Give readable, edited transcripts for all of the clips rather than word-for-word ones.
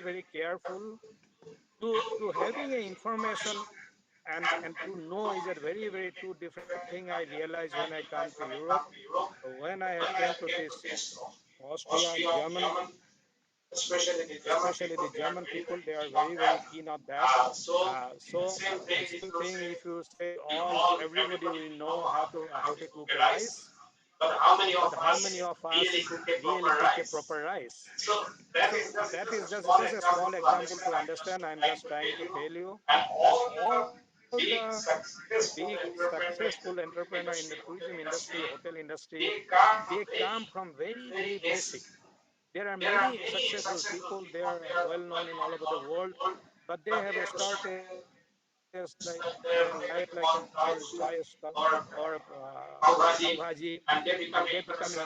very careful to having a information and to know is a very, very two different thing. I realized when I come to Europe, when I came to this Austria, German, especially the German people, they are very, very keen on that. So the same thing, if you say everybody will know how to cook a rice, but how many of us really cook a proper rice? So that is just a small example to understand. I'm just trying to tell you, and all the big successful entrepreneur in the tourism industry, hotel industry, they come from very, very basic. There are many successful people. They are well known in all over the world, but they have started their life like a dal chai stall or pav bhaji, and they become an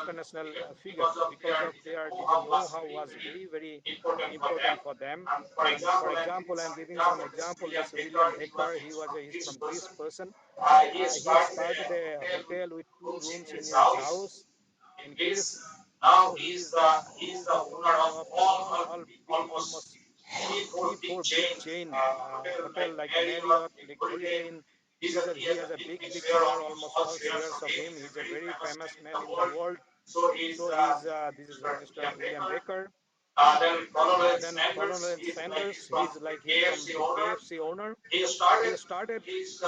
international figure because of their digital know-how was very, very important for them. And for example, I'm giving some example. This William Baker, he's from Greece person. He started a hotel with 2 rooms in his house in Greece. Now he is the owner of all big, almost three four big chain hotel like Marriott, like Holiday Inn. He has a big share, almost all shares of him. He's a very famous man in the world. So this is Mr. William Baker. Then Colonel Sanders, he's from the KFC owner. He started his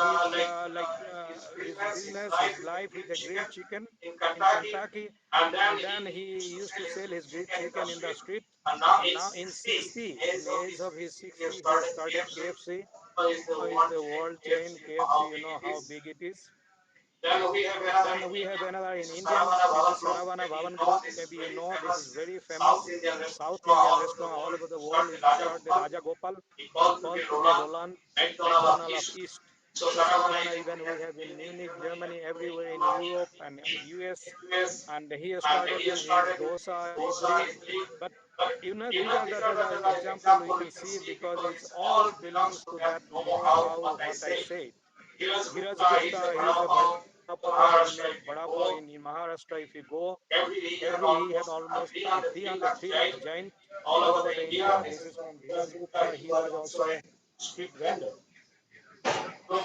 business, his life with a grilled chicken in Kentucky, and then he used to sell his grilled chicken in the street. And now in the age of his 60, he started KFC. Now is the world chain KFC. You know how big it is. Then we have another in Indian. This is Saravana Bhavan Group. Maybe you know this is very famous South Indian restaurant all over the world. Is started Raja Gopal. He called today Roland McDonald of East. So Saravana even we have in Munich, Germany, everywhere in Europe and US. And he started with his dosa, idli. But these are the example we can see because it's all belongs to that know-how what I said. Dheeraj Gupta, he is a vada pav. He makes vada pav in Maharashtra. If you go, he had almost 3 lakhs giant all over the India. This is from Dheeraj Gupta. He was also a street vendor. So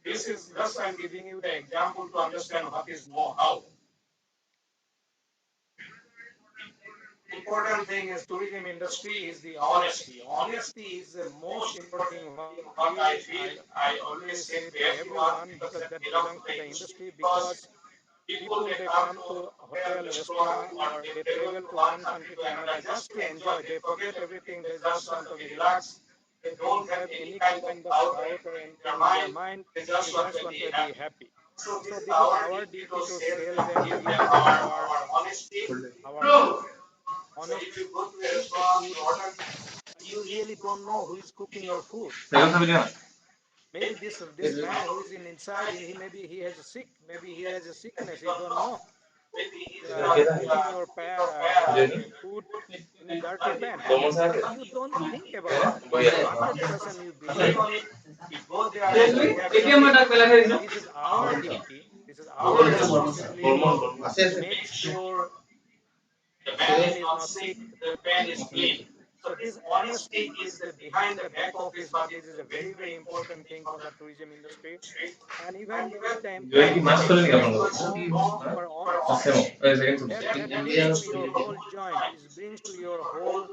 this is just I'm giving you the example to understand what is know-how. Important thing is tourism industry is the honesty. Honesty is the most important thing. What I feel, I always say to everyone because that belongs to the industry. Because people they come to hotel, restaurant, or they travel to one country to another just to enjoy. They forget everything. They just want to be relaxed. They don't have any kind of doubt or anything in their mind. They just want to be happy. So this is our duty to sell them, give them our honesty. If you go to a eat the food, you really don't know who is cooking your food. Maybe this man who is in inside, he has a sick. Maybe he has a sickness. You don't know. Putting your food in a dirty pan, but you don't think about that. You 100% you believe on it. You go there just to have something. But this is our duty. This is our responsibility to make sure the pan is not sick, the pan is clean. So this honesty is the behind the back office, but this is a very, very important thing for the tourism industry. And even with the employees, employees don't know you are honest. That brings to your whole joint, it brings to your whole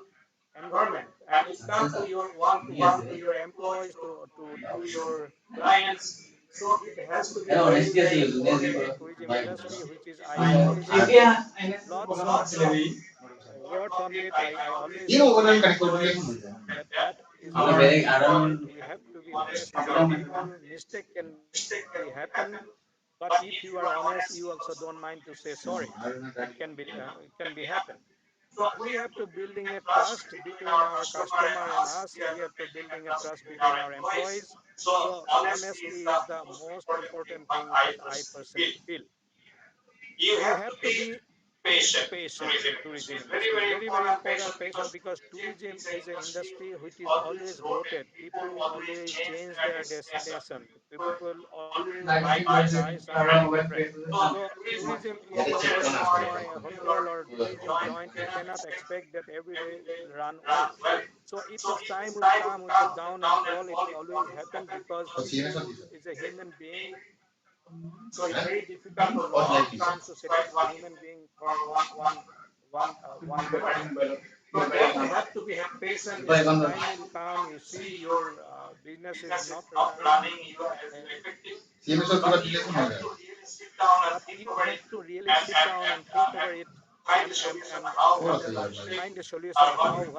environment, and it comes to your one to one to your employees, to your clients. So it has to be very, very important in tourism industry, which is I always spend lots of work on it. I always say to my employees that is our duty. We have to be honest with the people. Mistake can be happen, but if you are honest, you also don't mind to say sorry. It can be happen. So we have to building a trust between our customer and us. We have to building a trust between our employees. So honesty is the most important thing what I personally feel. You have to be patient in tourism industry is very very important. Patient because tourism is an industry which is always rotated. People always change their destination. People always like to try something different. So tourism, if you open a restaurant, a hotel, or tourism joint, you cannot expect that every day it will run well. So it is time will come with the down and fall. It will always happen because people is a human being. So it's very difficult for long term to satisfy human being for one year. So that you have to be have patience. Is the time will come. You see your business is not running effective, but but you have to really sit down and think over it and find a solution. How, what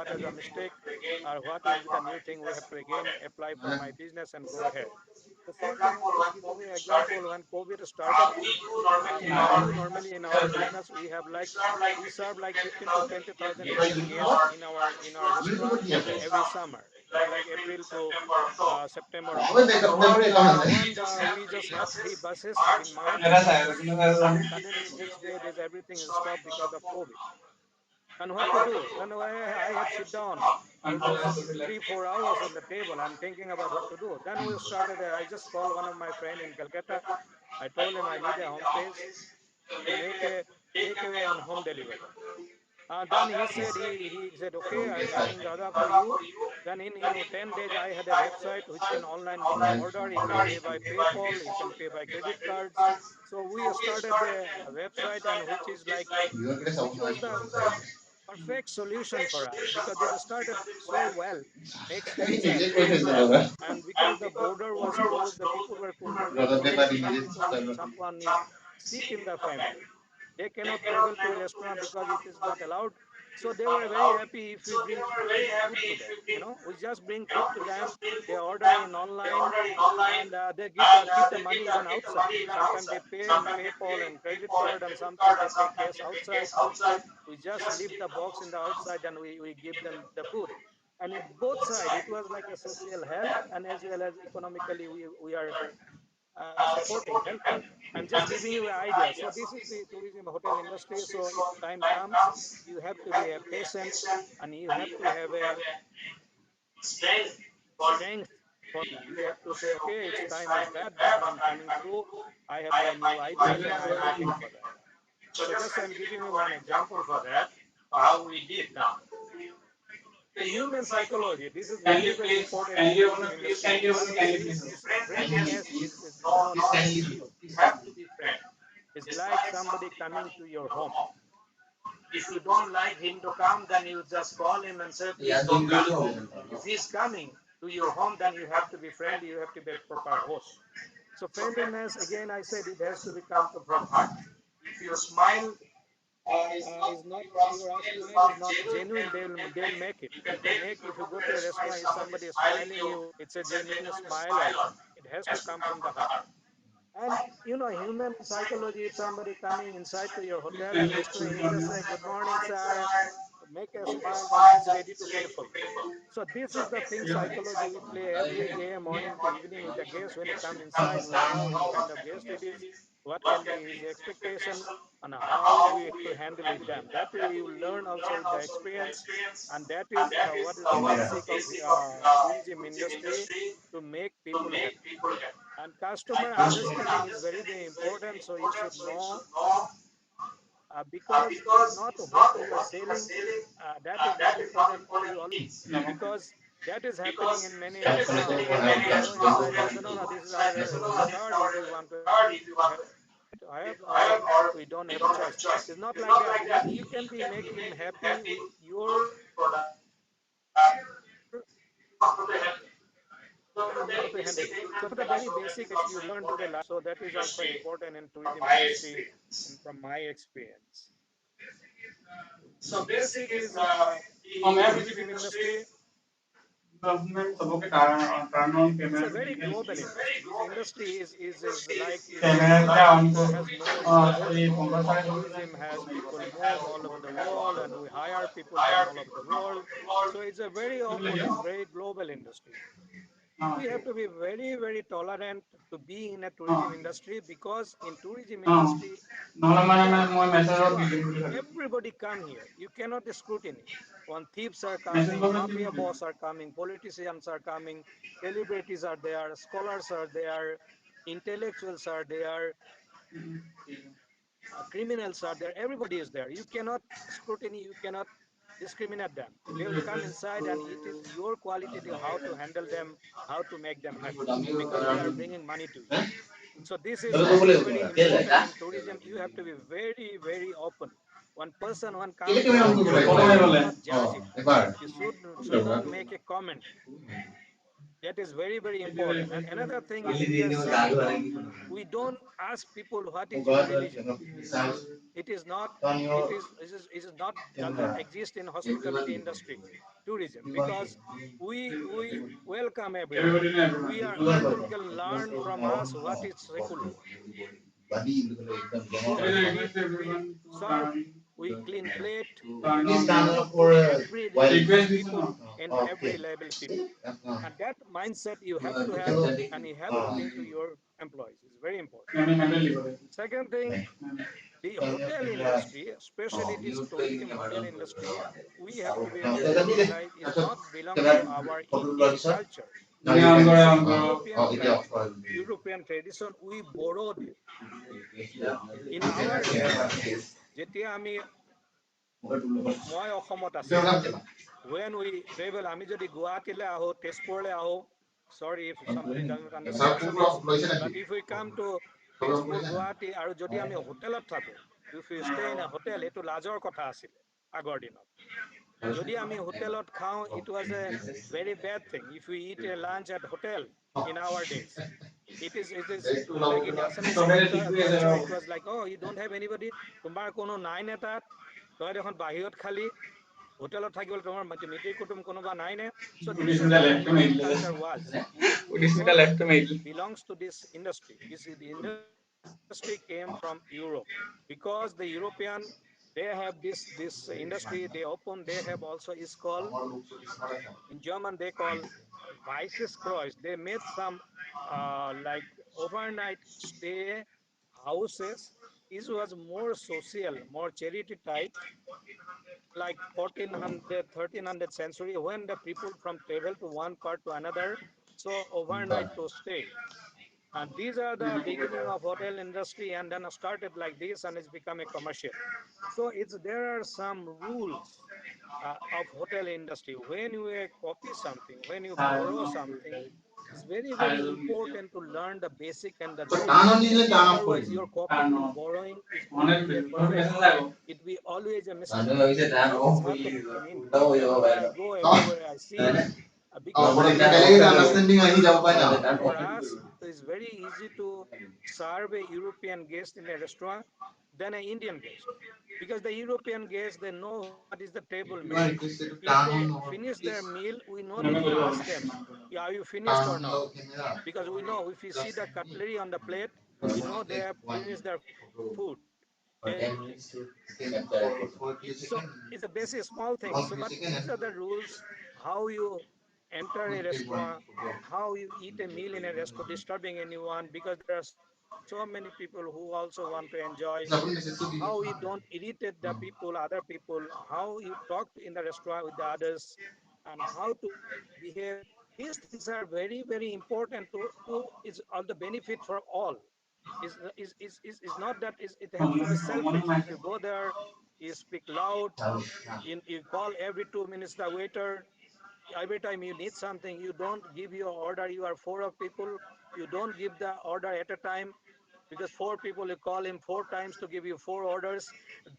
is a mistake, or what will be the new thing we have to again apply for my business and go ahead. The same thing, I'll just give away example. When COVID started, we do normally in our business, we serve like 15 to 20,000 guests in our restaurant every summer. It's like April to September, October. And we just have three buses in March, and suddenly next day there's everything is stopped because of COVID. And what to do? Then I have sit down almost 3 4 hours on the table. I'm thinking about what to do. Then we started. I just called one of my friend in Calcutta. I told him I need a home page to make a takeaway and home delivery. Then he said, okay, I'm running Dada for you. Then in 10 days, I had a website which can online order. You can pay by PayPal. You can pay by credit cards. So we started a website, and which was the perfect solution for us because it started so well. Makes sense. And because the border was closed, the people were really going. Some people, if someone is sick in the family, they cannot travel to a restaurant because it is not allowed. So they were very happy if we bring food to them. We just bring food to them. They order in online, and they keep the money even outside. Sometimes they pay in PayPal and credit card, and sometimes they pay cash outside. We just leave the box in the outside, and we give them the food. And it both side, it was like a social help, and as well as economically, we are supporting, helping. I'm just giving you an idea. So this is the tourism hotel industry. So if time comes, you have to be a patient, and you have to have a strength for you have to say, okay, its time is bad, but I'm coming through. I have my new ideas, and I'm waiting for that. So just I'm giving you one example for that, how we did now. The human psychology, this is very, very important in tourism industry. What we see is friendliness is not zero. You have to be friend. It's like somebody coming to your home. If you don't like him to come, then you just call him and say, please don't come. If he's coming to your home, then you have to be friendly. You have to be a proper host. So friendliness, again, I said it has to be come from heart. If your smile is not your smile is not genuine, they'll make it. If you go to a restaurant, if somebody is smiling you, it's a genuine smile also. It has to come from the heart. And human psychology, if somebody coming inside to your hotel and listening, you just say, good morning, sir, make a smile, then he's ready to pay for you. So this is the thing, psychology we play every day, morning to evening, with the guest. When he come inside, we know what kind of guest it is, what can be his expectation, and how we have to handle with them. That way you learn also with the experience, and that is what is the basic of tourism industry, to make people happy. And customer understanding is very, very important. So you should know, because it's not what you are selling, that is not important. You all, because that is happening in many restaurants. When you go inside, they say, no, no, this is our card. If you want to have it, have, or we don't have a choice. It's not like that. You can be make him happy with your how to handle. So these are the very basic you learn through the life. So that is also important in tourism industry, and from my experience. So basic is tourism industry. It's a very global industry. This industry is like has no border. Tourism has people move all over the world, and we hire people from all over the world. So it's a very open, it's very global industry. we have to be very, very tolerant to be in a tourism industry, because in tourism Oh, industry, নহ'লে মানে here মই মেছেজত Restaurant, বিজিং বুলি ভাবিছোঁ। everybody come here. You cannot scrutiny. When thieves are message coming, বক্সত mafia boss are coming, politicians are coming, celebrities are there, scholars are there, intellectuals are there, criminals are there. Everybody is there. You cannot scrutiny. You cannot discriminate them. They will come inside, and it is your quality to how to handle them, how to make them happy, because they are bringing money to you. So this is very, very important in tourism. You have to be very, very open. One person when come inside, you should not judge it. You should not make a comment. That is very, very important. And another thing is we are seeking. We don't ask people what is your religion. It is not. It is not does not exist in hospitality industry, tourism, because we welcome everyone. Everybody know everyone. We are people can learn from us what is secular. It is We everyone to serve, learn. we clean plate, Turn we on. talk to every religious Request this people no. and every level people. And that mindset you have to have, and you have to bring to your employees. It's very important. আমি metal দিব লাগিব। Second thing, the hotel industry, especially this tourism hotel industry, we have to be very realize is not belongs to our Indian culture. It is a European culture, European tradition. We borrowed it. In our days, যেতিয়া আমি মই অসমত আছিলোঁ, when we travel, আমি যদি গুৱাহাটীলৈ আহোঁ, তেজপুৰলৈ আহোঁ, sorry if somebody doesn't understand Assamese, but if we come to Tezpur, Guwahati, আৰু যদি আমি হোটেলত থাকোঁ, if we stay in a hotel, এইটো লাজৰ কথা আছিলে আগৰ দিনত। যদি আমি হোটেলত খাওঁ, it was a very bad thing. If we eat a lunch at hotel in our days, it is like in Assamese culture, it was like, oh, you don't have anybody, তোমাৰ কোনো নাই নে তাত, তই দেখোন বাহিৰত খালি, হোটেলত থাকিবলৈ তোমাৰ মিতিৰ কুটুম কোনোবা নাই নে? So this is our Indian culture was. We don't belongs to this industry. The industry came from Europe, because the European, they have this industry they open. They have also is called, in German they call Weißes Kreuz. They made some like overnight stay houses. This was more social, more charity type, like 1400, 1300 century, when the people from travel to one part to another, so overnight to stay. And these are the beginning of hotel industry, and then started like this, and it's become a commercial. So there are some rules of hotel industry. When you copy something, when you borrow something, it's very, very important to learn the basic and the rules. Otherwise, your copying and borrowing is going to be a perfect. It will be always a mistake. Now it's happening in India. Wherever I go, everywhere I see, because for us, it's very easy to serve a European guest in a restaurant than an Indian guest. Because the European guests, they know what is the table menu. If they finish their meal, we no need to ask them, "Yeah, are you finished or not?" Because we know if we see the cutlery on the plate, we know they have finished their food. So it's a basic small thing. So, but these are the rules how you enter a restaurant, how you eat a meal in a restaurant, disturbing anyone, because there are so many people who also want to enjoy. How you don't irritate the people, other people, how you talk in the restaurant with the others, and how to behave. These things are very, very important to is all the benefit for all. Is not that is it has to be selfish. If you go there, you speak loud, you call every 2 minutes the waiter. Every time you need something, you don't give your order. You are four of people. You don't give the order at a time, because four people you call him four times to give you four orders.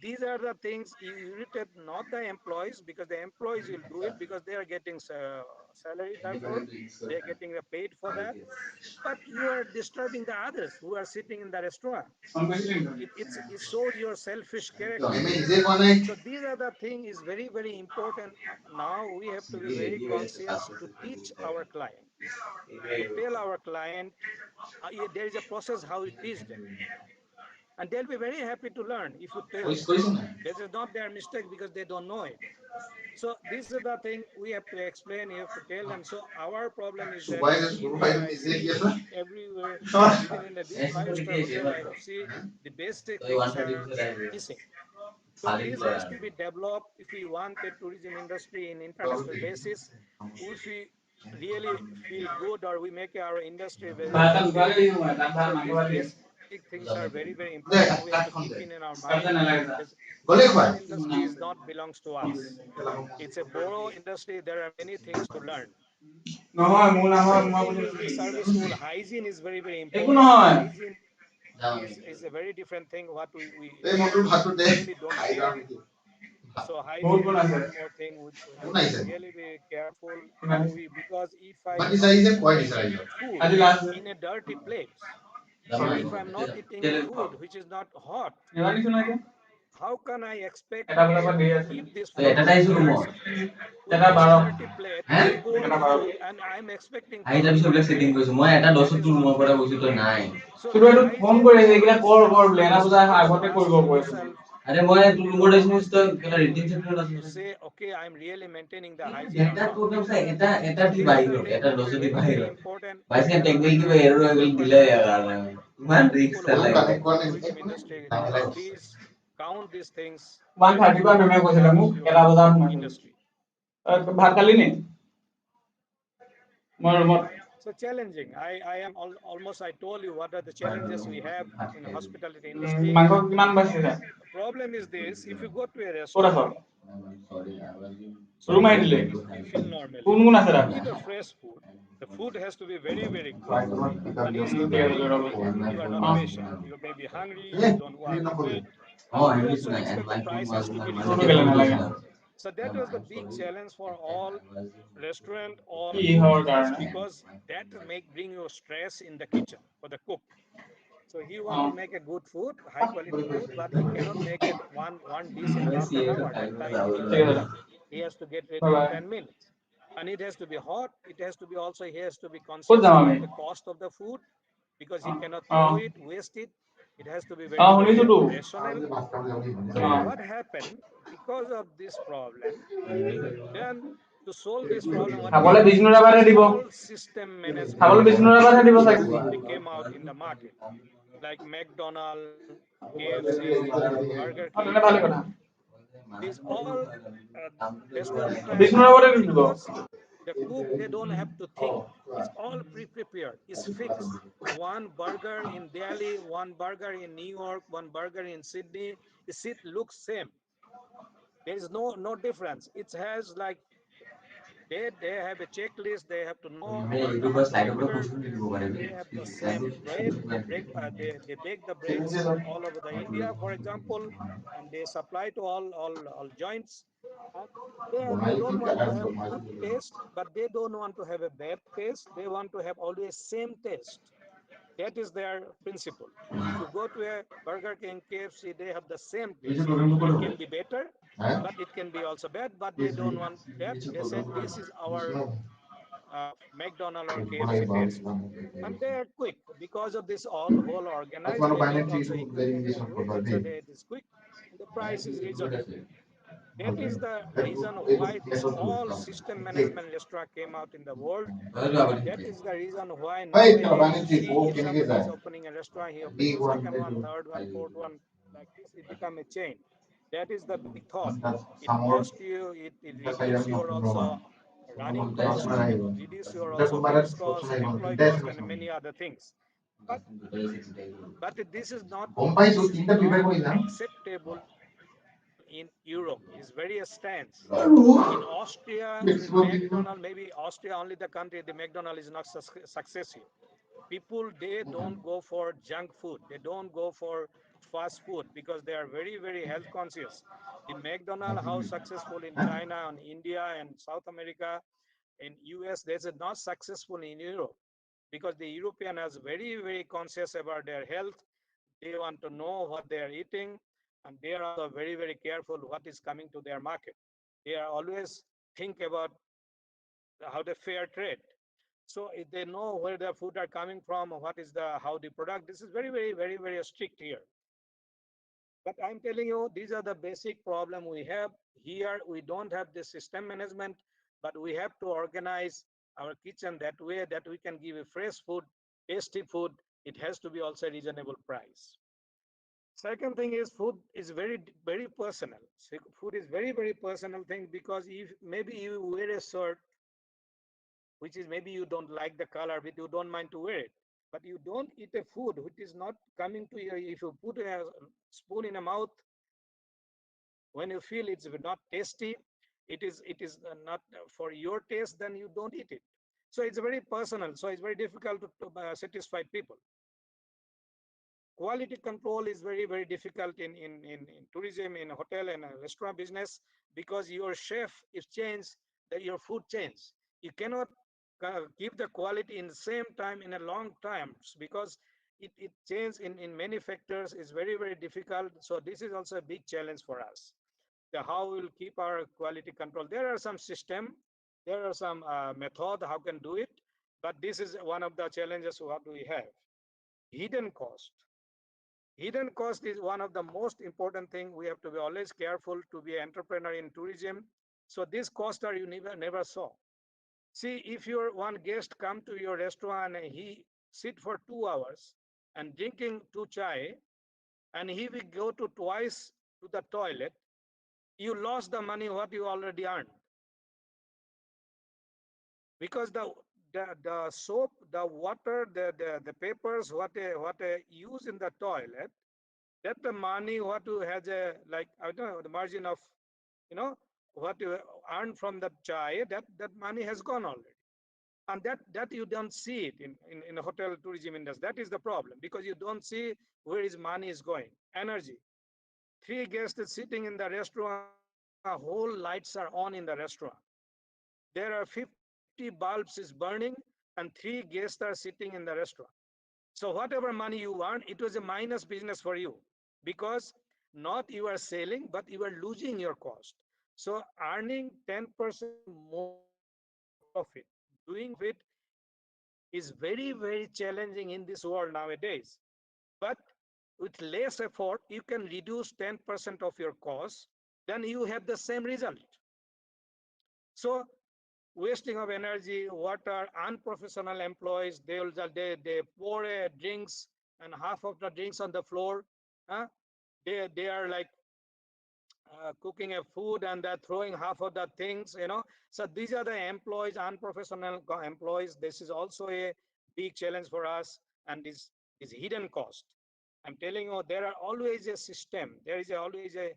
These are the things you irritate not the employees, because the employees will do it because they are getting salary. Therefore, they are getting paid for that. But you are disturbing the others who are sitting in the restaurant. It shows your selfish character. So these are the thing is very, very important. Now we have to be very conscious to teach our client, to tell our client, there is a process how you teach them. and they'll be very happy to learn if you tell them. This is not their mistake because they don't know it. So this is the thing we have to explain, you have to tell them. So our problem is that in India, I see everywhere, even in the big five-star hotel, I see the basic things are missing. So this has to be developed if we want the tourism industry in international basis. If we really feel good or we make our industry very healthy, so these basic things are very, very important. We have to keep in our mind. This tourism industry is not belongs to us. It's a Boro industry. There are many things to learn. Second thing is the serviceful hygiene is very, very important. Hygiene is a very different thing what we really don't care. So hygiene is one more thing we have to really be careful how we, because if I cannot make a food in a dirty place, if I'm not eating food which is not hot, how can I expect to give this food to the person? With this dirty plate, with cold food, and I'm expecting food to be great. That is not fair. So the hygiene always first ask yourself before honestly to say, okay, I'm really maintaining the hygiene or not. So this is the thing very, very important. Our entrepreneurs or people who are in the tourism industry, please count these things when you launch your industry. So challenging. I am almost, I told you what are the challenges we have in the hospitality industry. The problem is this, if you go to a restaurant, so we feel normally, you eat a fresh food. The food has to be very, very quick. And needs to be very quick. You are not patient. You may be hungry, you don't want to wait, and you also expect the prices to be reasonable. So that was the big challenge for all restaurant, all food business, because that make bring you stress in the kitchen for the cook. So he want to make a good food, high quality food, but he cannot make it one dish in half an hour. That time is not enough. He has to get ready in 10 minutes. And it has to be hot. It has to be also, he has to be conscious about the cost of the food because he cannot throw it, waste it. It has to be very, very rational. So what happened because of this problem? Then to solve this problem, what they introduced is all system management industries. They came out in the market like McDonald's, KFC, Burger King. These all restaurant are coming because the cook they don't have to think. It's all pre-prepared. It's fixed. One burger in Delhi, one burger in New York, one burger in Sydney. It looks same. There is no difference. It has like they have a checklist. They have to know how to prepare. They have the same bread. They bake the breads all over the India, for example, and they supply to all joints. And they don't want to have good taste, but they don't want to have a bad taste. They want to have always same taste. That is their principle. If you go to a Burger King, KFC, they have the same taste. It can be better, but it can be also bad, but they don't want that. They said this is our McDonald or KFC taste. And they are quick because of this all whole organized. They need also equipment to do it. That's why it is quick and the price is reasonable. That is the reason why this all system management restaurant came out in the world. And that is the reason why nowadays you see if somebody is opening a restaurant, he opening second one, third one, fourth one, like this, it become a chain. That is the big thought. It costs you, it reduce your also running cost, it reduce your also fixed cost, employee cost, and many other things. But this is not acceptable in Europe. It's very strange. In Austria, McDonald, maybe Austria only the country, the McDonald is not success here. People, they don't go for junk food. They don't go for fast food because they are very, very health conscious. The McDonald, how successful in China and India and South America, in US, this is not successful in Europe because the European is very, very conscious about their health. They want to know what they are eating, and they are also very, very careful what is coming to their market. They are always think about how the fair trade. So if they know where their food are coming from, what is the how the product. This is very, very, very, very strict here. But I'm telling you, these are the basic problem we have here. We don't have the system management, but we have to organize our kitchen that way that we can give a fresh food, tasty food. It has to be also reasonable price. Second thing is food is very personal. So food is very personal thing, because if maybe you wear a shirt which is maybe you don't like the color, but you don't mind to wear it, but you don't eat a food which is not coming to you. If you put a spoon in a mouth, when you feel it's not tasty, it is not for your taste, then you don't eat it. So it's very personal, so it's very difficult to satisfy people. Quality control is very difficult in tourism, in hotel and restaurant business, because your chef if change, that your food change. You cannot keep the quality in the same time in a long time, because it changes in many factors, is very difficult. So this is also a big challenge for us, the how we will keep our quality control. There are some system, there are some method how can do it, but this is one of the challenges what we have. Hidden cost. Hidden cost is one of the most important thing. We have to be always careful to be an entrepreneur in tourism. So these costs are you never saw. See, if your one guest come to your restaurant and he sit for 2 hours and drinking two chai, and he will go to twice to the toilet, you lost the money what you already earned, because the soap, the water, the papers what use in the toilet, that the money what you has a, like I don't know, the margin of, you know, what you earn from the chai, that money has gone already. And that you don't see it in hotel tourism industry. That is the problem, because you don't see where his money is going. Energy. Three guests is sitting in the restaurant, whole lights are on in the restaurant. There are 50 bulbs is burning, and three guests are sitting in the restaurant. So whatever money you earn, it was a minus business for you, because not you are selling, but you are losing your cost. So earning 10% more profit, doing profit is very challenging in this world nowadays. But with less effort, you can reduce 10% of your cost, then you have the same result. So wasting of energy, water, unprofessional employees, they pour drinks and half of the drinks on the floor. Huh? They are like cooking a food and they're throwing half of the things, you know. So these are the employees, unprofessional employees. This is also a big challenge for us, and this is hidden cost. I'm telling you, there are always a system. There is always a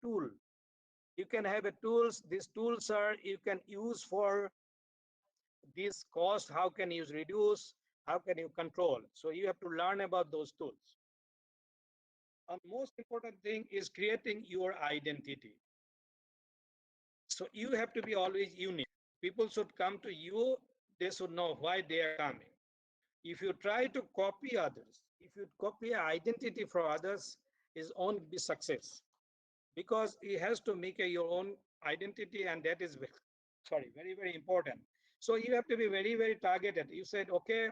tool. You can have a tools. These tools are you can use for this cost. How can you reduce? How can you control? So you have to learn about those tools. And most important thing is creating your identity. So you have to be always unique. People should come to you. They should know why they are coming. If you try to copy others, if you copy identity from others, it won't be success, because it has to make your own identity, and that is very important. So you have to be very targeted. You said, okay,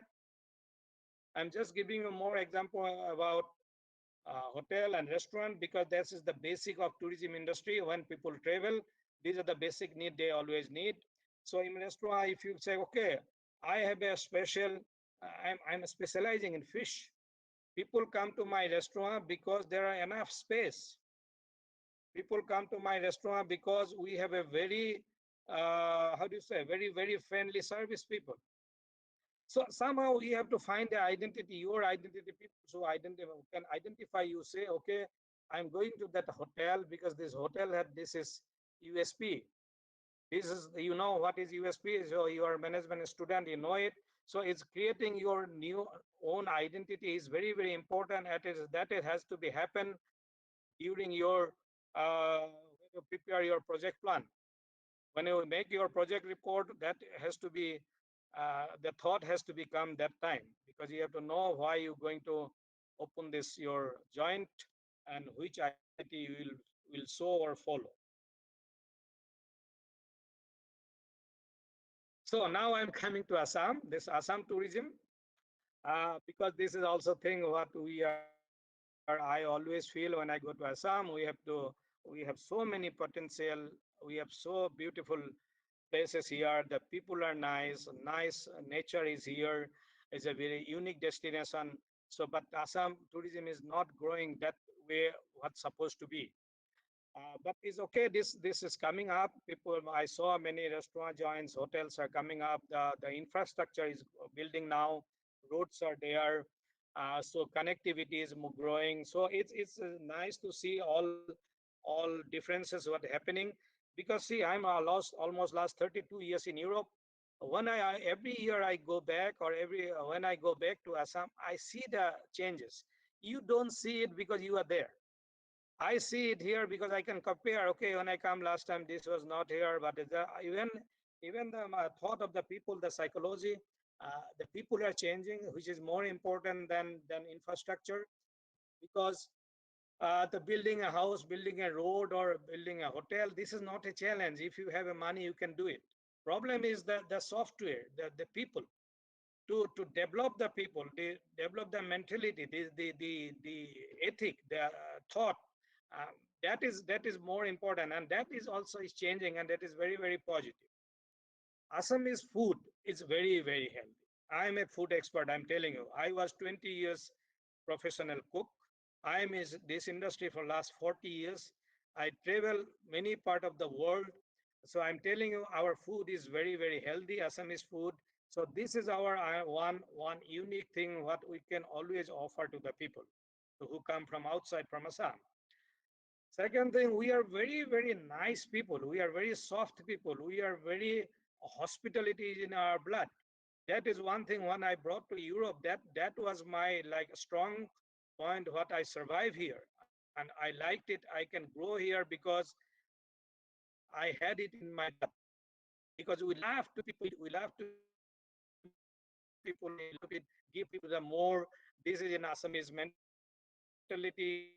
I'm just giving you more example about hotel and restaurant, because this is the basic of tourism industry. When people travel, these are the basic need they always need. So in restaurant, if you say, okay, I have a special, I'm specializing in fish. People come to my restaurant because there are enough space. People come to my restaurant because we have a very, how do you say, very friendly service people. So somehow you have to find the identity, your identity. People so can identify you. Say, okay, I'm going to that hotel because this hotel had this is USP. This is, you know what is USP. So you are a management student, you know it. So it's creating your new own identity is very important. That it has to be happen during your when you prepare your project plan. When you make your project report, that has to be the thought has to become that time, because you have to know why you're going to open this your joint, and which identity you will show or follow. So now I'm coming to Assam, this Assam tourism, because this is also thing what we are I always feel when I go to Assam, we have so many potential, we have so beautiful places here. The people are nice, nice nature is here. It's a very unique destination. So, but Assam tourism is not growing that way what's supposed to be. But it's okay. This is coming up. People, I saw many restaurant joints, hotels are coming up. The infrastructure is building now. Roads are there. So connectivity is growing. So it's nice to see all differences what happening. Because see, I'm lost almost last 32 years in Europe. When every year I go back, or every when I go back to Assam, I see the changes. You don't see it because you are there. I see it here because I can compare. Okay, when I come last time, this was not here, but even the thought of the people, the psychology, the people are changing, which is more important than infrastructure. Because the building a house, building a road, or building a hotel, this is not a challenge. If you have a money, you can do it. Problem is the software, the people, to develop the people, they develop the mentality, the ethic, the thought. Um, that is more important, and that is also is changing, and that is very very positive. Assamese food is very very healthy. I am a food expert. I'm telling you. I was 20 years professional cook. I am in this industry for last 40 years. I travel many part of the world. So I'm telling you, our food is very, very healthy, Assamese food. So this is our one unique thing what we can always offer to the people who come from outside from Assam. Second thing, we are very, very nice people. We are very soft people. We are very hospitality is in our blood. That is one thing when I brought to Europe, that was my like strong point what I survive here. And I liked it. I can grow here because I had it in my blood. Because we love to people, we love to meet people, we love to give people the more. This is in Assamese mentality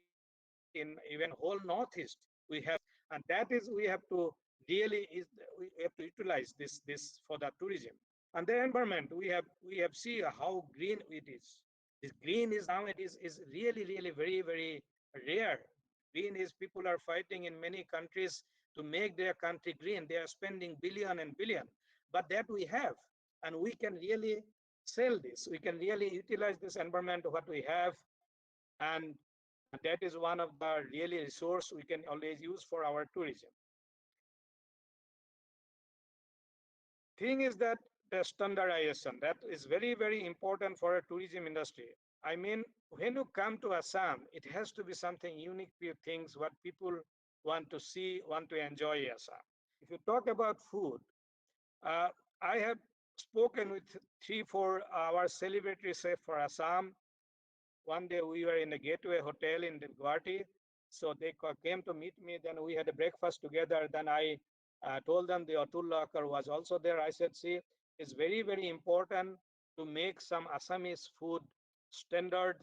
in even whole Northeast. We have this, and that is we have to really is we have to utilize this for the tourism. And the environment, we have see how green it is. This green is now it is really really very very rare. Green is people are fighting in many countries to make their country green. They are spending billion and billion, but that we have, and we can really sell this. We can really utilize this environment what we have, and that is one of the really resource we can always use for our tourism. Thing is that the standardization that is very very important for a tourism industry. I mean, when you come to Assam, it has to be something unique things what people want to see, want to enjoy Assam. If you talk about food, uh, I have spoken with 3 4 hour celebratory chef for Assam. One day we were in a gateway hotel in the Guwahati. So they came to meet me. Then we had a breakfast together. Then I told them the Atul Lakar was also there. I said, see, it's very, very important to make some Assamese food standard.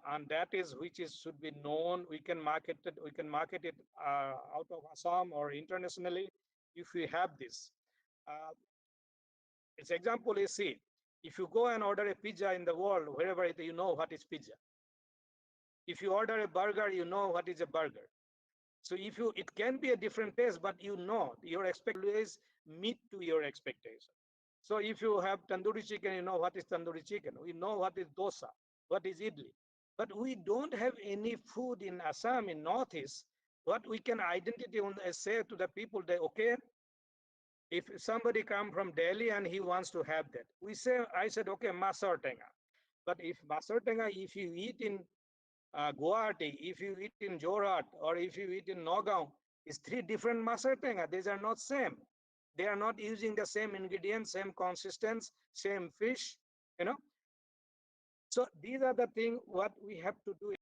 And that is which is should be known. We can market it out of Assam or internationally if we have this. Uh, its example is, see, if you go and order a pizza in the world, wherever you know what is pizza. If you order a burger, you know what is a burger. So if you, it can be a different taste, but you know your expectation always meet to your expectation. So if you have tandoori chicken, you know what is tandoori chicken. We know what is dosa, what is idli. But we don't have any food in Assam, in Northeast, what we can identify and say to the people that, okay, if somebody come from Delhi and he wants to have that, I said, okay, masar tenga. But if masar tenga, if you eat in Guwahati, if you eat in Jorhat, or if you eat in Nagaon, it's 3 different masar tenga. These are not same. They are not using the same ingredients, same consistency, same fish, you know. So these are the things what we have to do.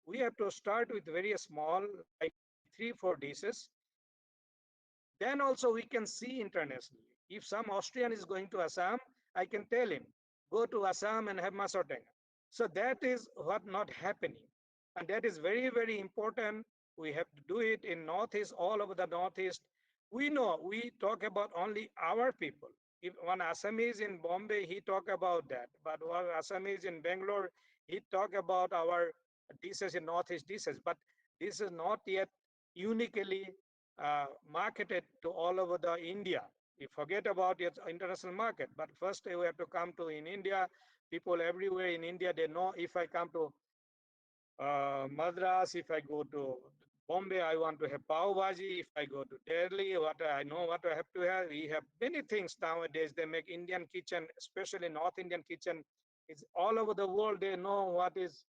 We have to start with very small, like 3 4 dishes. Then also we can see internationally. If some Austrian is going to Assam, I can tell him, go to Assam and have masar tenga. So that is what not happening. And that is very, very important. We have to do it in Northeast, all over the Northeast. We know we talk about only our people. If one Assamese in Bombay, he talk about that. But one Assamese in Bangalore, he talk about our dishes in Northeast dishes, but this is not yet uniquely marketed to all over the India. You forget about its international market, but first we have to come to in India. People everywhere in India, they know if I come to Madras, if I go to Bombay, I want to have pav bhaji. If I go to Delhi, what I know what I have to have. We have many things nowadays. They make Indian kitchen, especially North Indian kitchen. It's all over the world. They know what is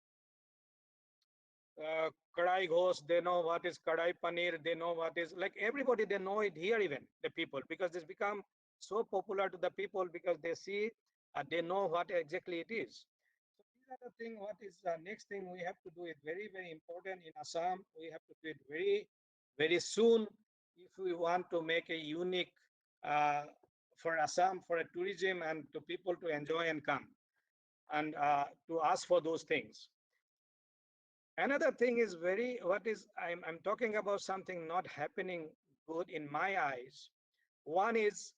kadai ghost. They know what is kadai paneer. They know what is like everybody. They know it here even the people because it's become so popular to the people because they see, they know what exactly it is. So these are the thing. What is the next thing we have to do? It very important in Assam. We have to do it very soon if we want to make a unique uh, for Assam for a tourism and to people to enjoy and come and to ask for those things. Another thing is very what is I'm talking about something not happening good in my eyes. One is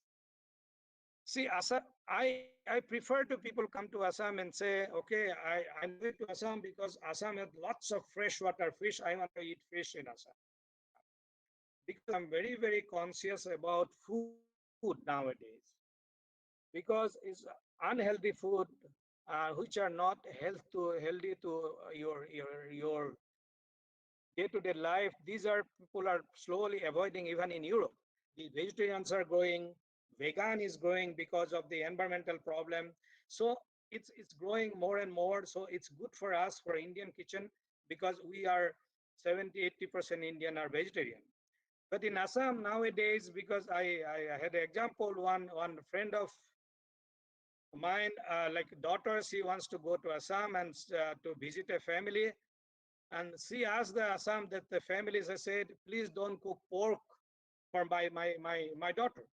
see Assam. I prefer to people come to Assam and say, okay, I'm going to Assam because Assam has lots of freshwater fish. I want to eat fish in Assam because I'm very conscious about food nowadays because it's unhealthy food which are not healthy to your day-to-day life. These are people are slowly avoiding even in Europe. The vegetarians are growing, vegan is growing because of the environmental problem. So it's growing more and more. So it's good for us for Indian kitchen because we are 70-80% Indian are vegetarian. But in Assam nowadays, because I had an example, one friend of mine, like daughter, she wants to go to Assam and to visit a family. And she asked the Assam that the families have said, please don't cook pork for my daughter.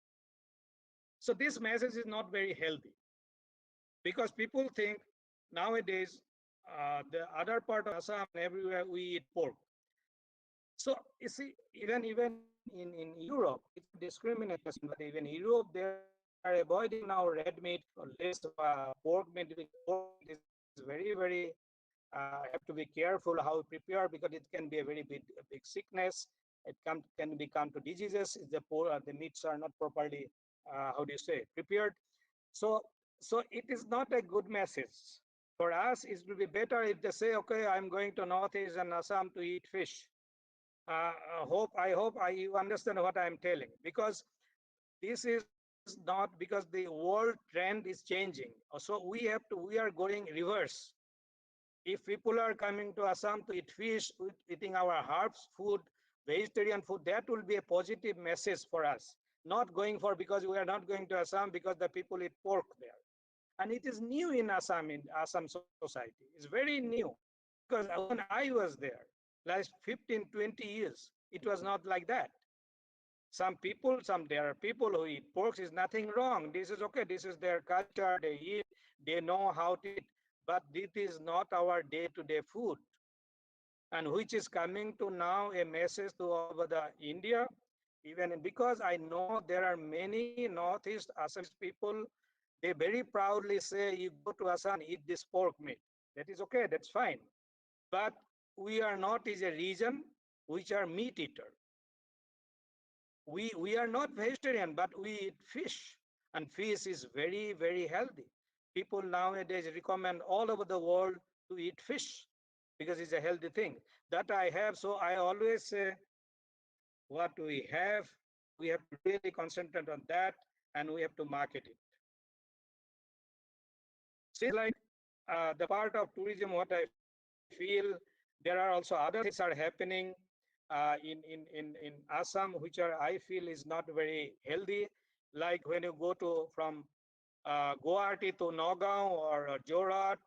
So this message is not very healthy because people think nowadays the other part of Assam and everywhere we eat pork. So you see, even in Europe, it's a discrimination. But even in Europe, they are avoiding now red meat or less pork meat because pork meat is very have to be careful how we prepare because it can be a very big sickness. It can become to diseases if the meats are not properly how do you say prepared. So so it is not a good message for us. It will be better if they say, okay, I'm going to Northeast and Assam to eat fish. I hope you understand what I'm telling because this is not because the world trend is changing. So we are going reverse. If people are coming to Assam to eat fish, eating our herbs food, vegetarian food, that will be a positive message for us. Not going for because we are not going to Assam because the people eat pork there. And it is new in Assam society. It's very new because when I was there, last 15, 20 years, it was not like that. There are people who eat pork is nothing wrong. This is okay. This is their culture. They eat. They know how to eat. But this is not our day-to-day food, and which is coming to now a message to all over the India. Even because I know there are many Northeast Assamese people, they very proudly say, "You go to Assam, eat this pork meat." That is okay. That's fine. But we are not is a region which are meat eater. We are not vegetarian, but we eat fish, and fish is very healthy. People nowadays recommend all over the world to eat fish because it's a healthy thing that I have. So I always say what we have to really concentrate on that, and we have to market it. Since like the part of tourism, what I feel, there are also other things are happening in Assam, which are I feel is not very healthy. Like when you go to from Guwahati to Nagaon or Jorhat,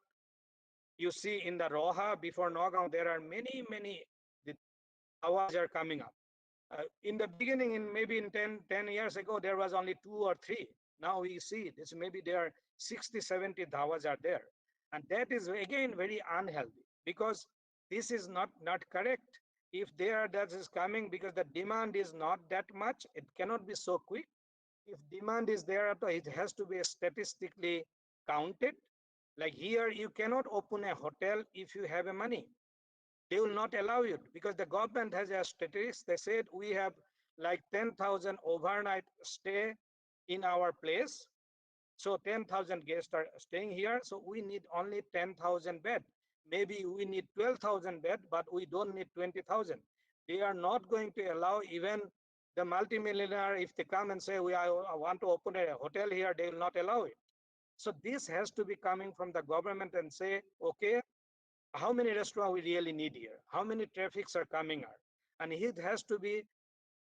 you see in the Roha before Nagaon, there are many the dhawas are coming up. In the beginning, in maybe in 10 years ago, there was only 2 or 3. Now we see this maybe there are 60, 70 dhawas are there. And that is again very unhealthy because this is not correct. If there that is coming because the demand is not that much, it cannot be so quick. If demand is there, it has to be statistically counted. Like here, you cannot open a hotel if you have a money. They will not allow it because the government has a statistics. They said we have like 10,000 overnight stay in our place. So 10,000 guests are staying here. So we need only 10,000 bed. Maybe we need 12,000 bed, but we don't need 20,000. They are not going to allow even the multimillionaire, if they come and say, I want to open a hotel here, they will not allow it. So this has to be coming from the government and say, okay, how many restaurants we really need here? How many traffics are coming are? And it has to be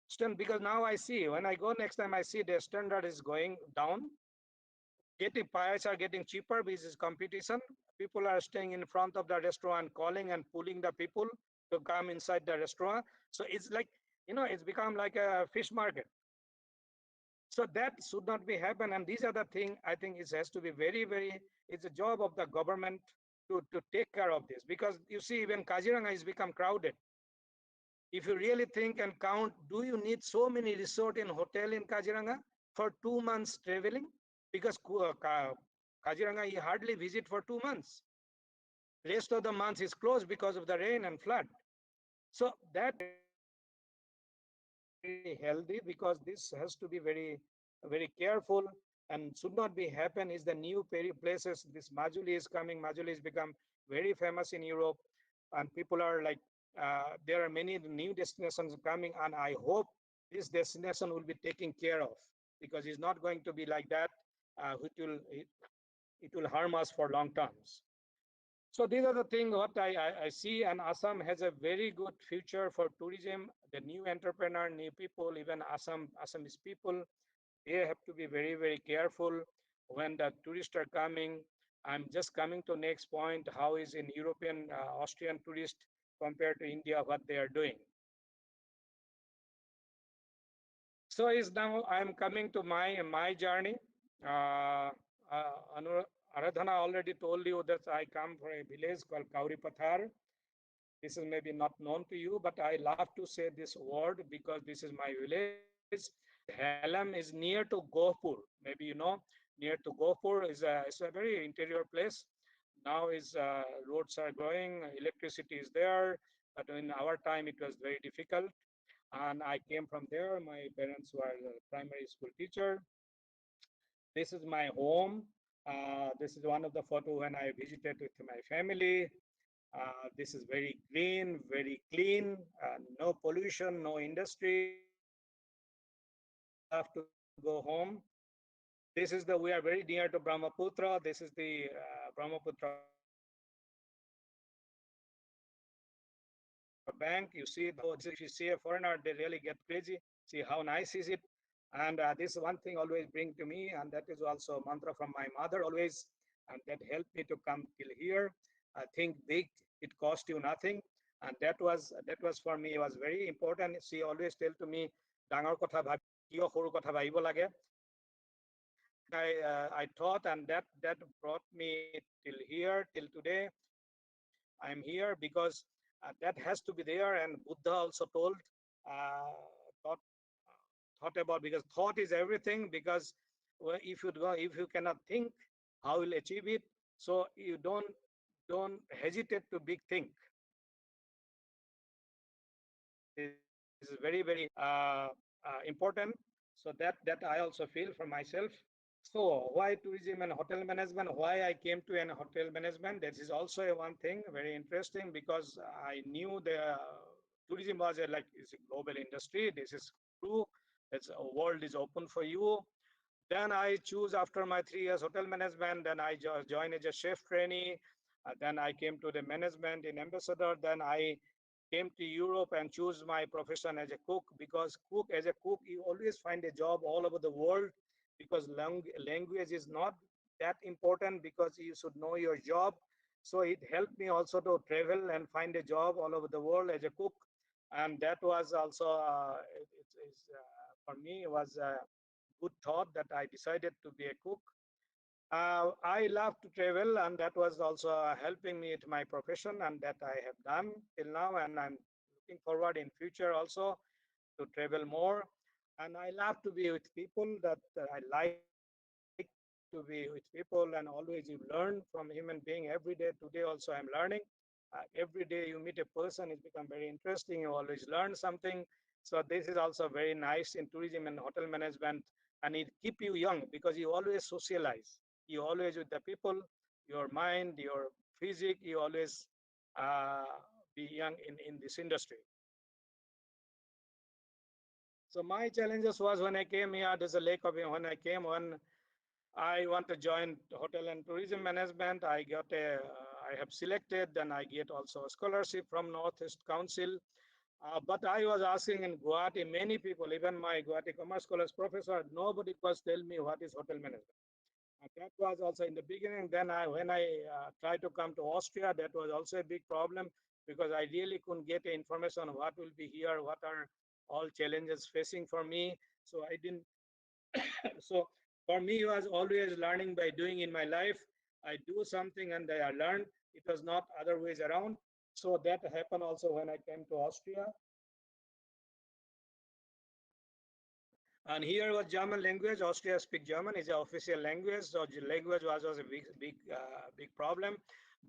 stand because now I see when I go next time I see the standard is going down. Getting prices are getting cheaper because it's competition. People are staying in front of the restaurant, calling and pulling the people to come inside the restaurant. So it's like it's become like a fish market. So that should not be happen. And these are the thing I think it has to be very, very. It's a job of the government to take care of this because you see even Kaziranga has become crowded. If you really think and count, do you need so many resort and hotel in Kaziranga for 2 months traveling? Because Kaziranga you hardly visit for 2 months. Rest of the months is closed because of the rain and flood. So that very healthy because this has to be very, very careful and should not be happen is the new places. This Majuli is coming. Majuli has become very famous in Europe and people are like, there are many new destinations coming and I hope this destination will be taken care of because it's not going to be like that, it will harm us for long terms. So these are the things what I see, and Assam has a very good future for tourism. The new entrepreneur, new people, even Assamese people, they have to be very, very careful when the tourists are coming. I'm just coming to next point. How is in European, Austrian tourist compared to India, what they are doing. So is now I'm coming to my journey. Uh, Aradhana already told you that I come from a village called Kauripathar. This is maybe not known to you, but I love to say this word because this is my village. Hallam is near to Gohpur. Maybe you know, near to Gohpur is a very interior place. Now is roads are growing, electricity is there, but in our time it was very difficult. And I came from there. My parents were primary school teacher. This is my home. This is one of the photo when I visited with my family. This is very green, very clean, no pollution, no industry. I love to go home. This is the, we are very near to Brahmaputra. This is the Brahmaputra bank. You see the whole, if you see a foreigner, they really get crazy. See how nice is it? And this one thing always bring to me, and that is also a mantra from my mother always, and that helped me to come till here. Think big, it cost you nothing, and that was for me was very important. She always tell to me, ডাঙৰ কথা ভাবি কিয় সৰু কথা ভাবিব লাগে, and I thought, and that brought me till here, till today. I'm here because that has to be there, and Buddha also told, uh, thought, thought about, because thought is everything. Because if you go, if you cannot think, how will achieve it? So you don't hesitate to big think. This is very, very important. So that I also feel for myself. So why tourism and hotel management? Why I came to an hotel management? That is also a one thing very interesting because I knew the tourism was a, like it's a global industry. This is true. It's a world is open for you. Then I choose after my 3 years hotel management. Then I joined as a chef trainee. Then I came to the management in ambassador. Then I came to Europe and choose my profession as a cook, because as a cook, you always find a job all over the world, because language is not that important, because you should know your job. So it helped me also to travel and find a job all over the world as a cook. And that was also, for me, it was a good thought that I decided to be a cook. I love to travel, and that was also helping me to my profession, and that I have done till now, and I'm looking forward in future also to travel more. And I love to be with people. That I like to be with people, and always you learn from human being every day. Today also I'm learning. Every day you meet a person, it becomes very interesting. You always learn something. So this is also very nice in tourism and hotel management, and it keep you young because you always socialize. You always with the people, your mind, your physique. You always uh, be young in this industry. So my challenges was when I came here. There's a lack of when I came when I want to join hotel and tourism management. I have selected, then I get also a scholarship from Northeast Council. But I was asking in Guwahati, many people, even my Guwahati Commerce College professor, nobody was tell me what is hotel management. And that was also in the beginning. Then when I tried to come to Austria, that was also a big problem because I really couldn't get information on what will be here, what are all challenges facing for me. So I didn't so for me, it was always learning by doing in my life. I do something and I learn. It was not other ways around. So that happened also when I came to Austria. And here was German language. Austria speak German is the official language. So the language was a big problem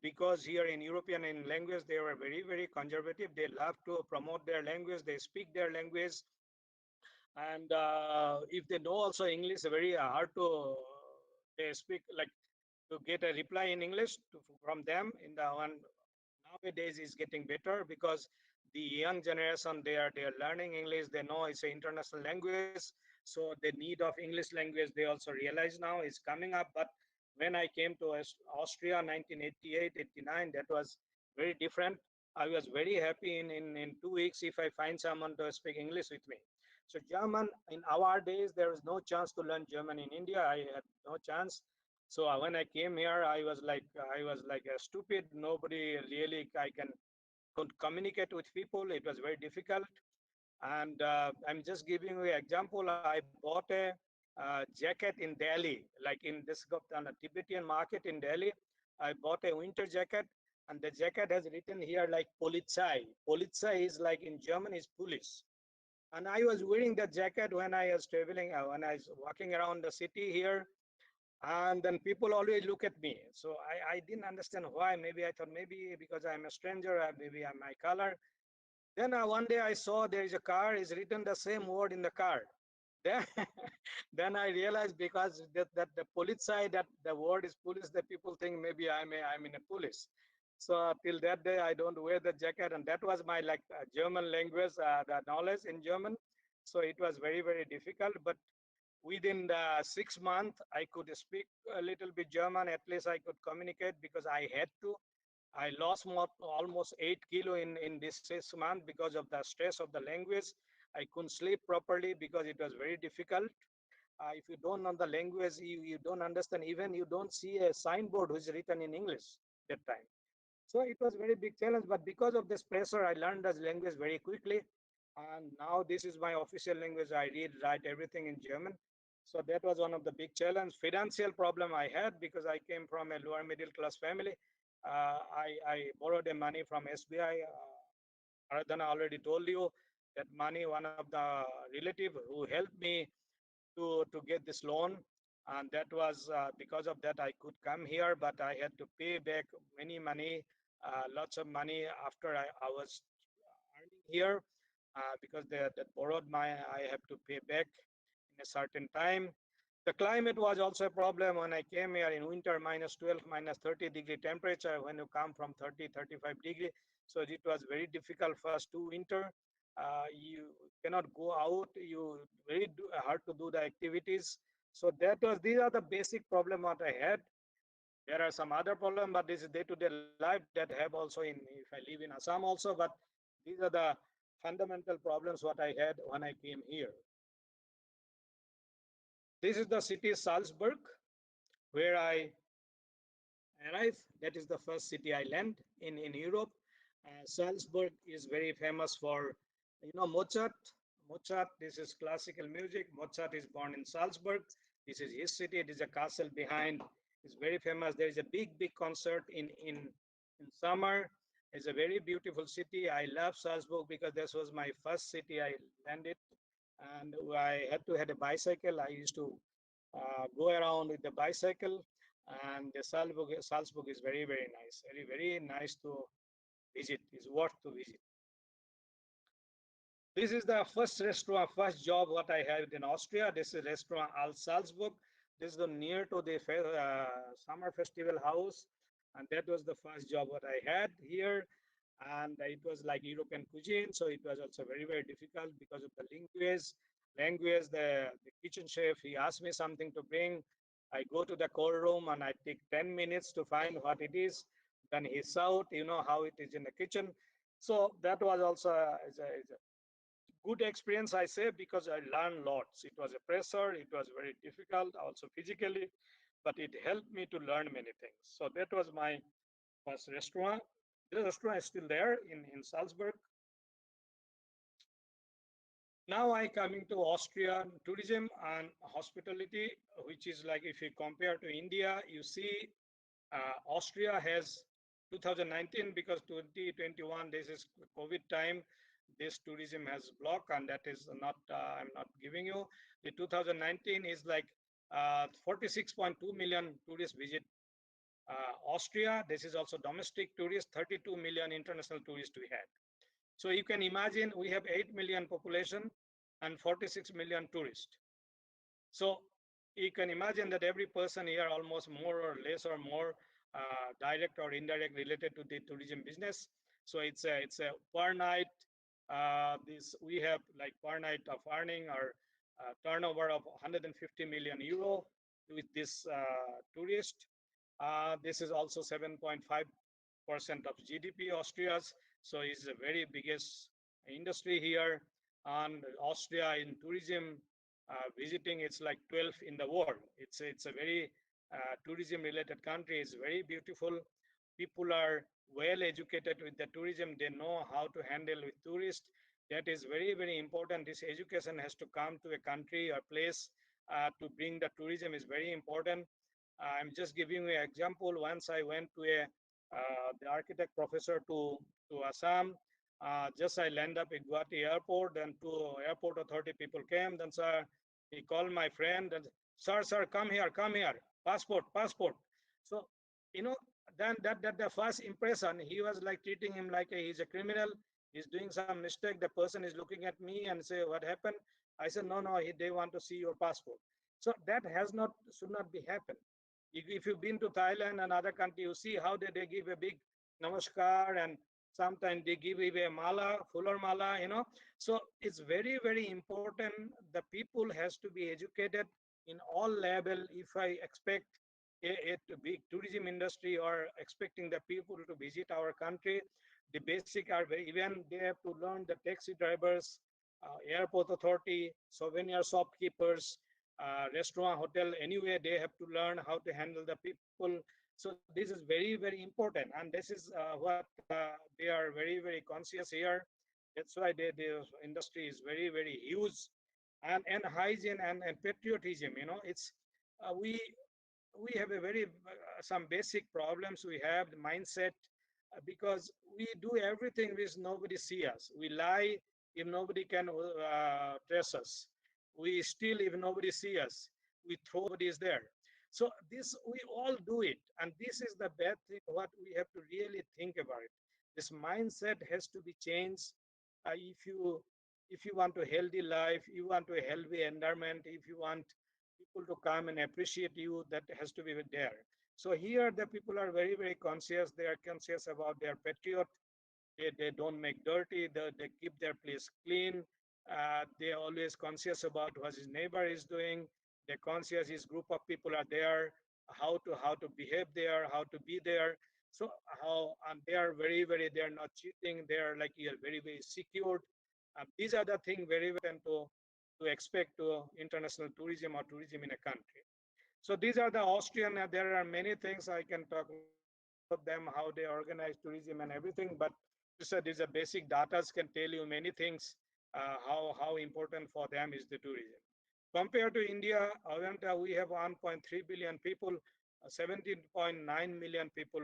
because here in European in language they were very conservative. They love to promote their language. They speak their language, and if they know also English, very hard to they speak like to get a reply in English from them in the one nowadays is getting better because the young generation they are learning English. They know it's an international language, so the need of English language they also realize now is coming up. But when I came to Austria 1988 89, that was very different. I was very happy in 2 weeks if I find someone to speak English with me. So German in our days there was no chance to learn German in India. I had no chance. So when I came here, I was like a stupid. Nobody really I can could communicate with people. It was very difficult. And I'm just giving you an example. I bought a jacket in Delhi, like in this on a Tibetan market in Delhi. I bought a winter jacket, and the jacket has written here like Polizei. Polizei is like in German is police. And I was wearing that jacket when I was traveling, when I was walking around the city here, and then people always look at me. So I didn't understand why. Maybe I thought maybe because I'm a stranger, maybe I'm my color. Then one day I saw there is a car is written the same word in the car. Then, then I realized because that the police side that the word is police, the people think maybe I'm in a police. So till that day I don't wear the jacket, and that was my like German language, the knowledge in German. So it was very difficult, but within the 6 months I could speak a little bit German. At least I could communicate because I had to. I lost almost 8 kilo in this 6 months because of the stress of the language. I couldn't sleep properly because it was very difficult. If you don't know the language, you don't understand. Even you don't see a signboard which is written in English that time. So it was very big challenge, but because of this pressure, I learned the language very quickly. And now this is my official language. I read, write everything in German. So that was one of the big challenge. Financial problem I had because I came from a lower middle class family. I borrowed the money from SBI. Aradhana already told you that money, one of the relative who helped me to get this loan, and that was because of that I could come here, but I had to pay back many money, lots of money after I was earning here, because that borrowed my I have to pay back in a certain time. The climate was also a problem when I came here in winter, minus 12, minus 30-degree temperature when you come from 30, 35 degree. So it was very difficult first to winter. You cannot go out. You very hard to do the activities. So these are the basic problem what I had. There are some other problem, but this is day-to-day life that have also if I live in Assam also. But these are the fundamental problems what I had when I came here. This is the city Salzburg where I arrive. That is the first city I land in Europe. Salzburg is very famous for, Mozart. Mozart, this is classical music. Mozart is born in Salzburg. This is his city. It is a castle behind. It's very famous. There is a big concert in summer. It's a very beautiful city. I love Salzburg because this was my first city I landed. And I had to have a bicycle. I used to go around with the bicycle, and the Salzburg is very nice, very nice to visit, is worth to visit. This is the first restaurant, first job what I had in Austria. This is restaurant Al Salzburg. This is the near to the summer festival house, and that was the first job what I had here. And it was like European cuisine, so it was also very very difficult because of the language. Language. The kitchen chef, he asked me something to bring. I go to the core room and I take 10 minutes to find what it is. Then he shout, you know how it is in the kitchen. So that was also is a good experience, I say, because I learned lots. It was a pressure, it was very difficult, also physically, but it helped me to learn many things. So that was my first restaurant. The restaurant is still there in Salzburg. Now I coming to Austria tourism and hospitality, which is like if you compare to India, you see Austria has 2019 because 2021 this is COVID time. This tourism has blocked, and that is not I'm not giving you. The 2019 is like 46.2 million tourists visit Austria. This is also domestic tourists, 32 million international tourists we had. So you can imagine we have 8 million population and 46 million tourists. So you can imagine that every person here almost more or less or more direct or indirect related to the tourism business. So it's a per night. This we have like per night of earning or turnover of 150 million euro with this tourist. This is also 7.5% of GDP Austria's. So it's the very biggest industry here. And Austria in tourism visiting, it's like 12th in the world. It's a very tourism related country. It's very beautiful. People are well educated with the tourism. They know how to handle with tourists. That is very very important. This education has to come to a country or place to bring the tourism is very important. I'm just giving you an example. Once I went to a the architect professor to Assam. Just I land up at Guwahati airport, and two airport authority people came. Then sir, he called my friend and sir, come here, passport, passport. So you know, then that the first impression, he was like treating him like he's a criminal. He's doing some mistake. The person is looking at me and say, what happened? I said, no, they want to see your passport. So that has not should not be happen. If you've been to Thailand and other country, you see how they give a big namaskar, and sometimes they give away a mala, fuller mala, you know. So it's very, very important. The people has to be educated in all level. If I expect a big tourism industry or expecting the people to visit our country, the basic are very, even they have to learn the taxi drivers, airport authority, souvenir shopkeepers, restaurant, hotel, anyway, they have to learn how to handle the people. So this is very, very important. And this is what they are very, very conscious here. That's why the industry is very, very huge. And hygiene and patriotism, you know, it's we have a very some basic problems we have the mindset because we do everything which nobody see us. We lie if nobody can trace us. We steal if nobody see us. We throw nobody is there. So this we all do it, and this is the bad thing. What we have to really think about it. This mindset has to be changed. If you want a healthy life, you want a healthy environment. If you want people to come and appreciate you, that has to be there. So here the people are very very conscious. They are conscious about their patriot. They don't make dirty. They keep their place clean. They are always conscious about what his neighbor is doing. They're conscious his group of people are there, how to behave there, how to be there. So how and they are very very they are not cheating. They are like you are very very secured. These are the things very important to expect to international tourism or tourism in a country. So these are the Austrian. There are many things I can talk about them, how they organize tourism and everything. But these are basic data can tell you many things. How important for them is the tourism. Compared to India, we have 1.3 billion people. 17.9 million people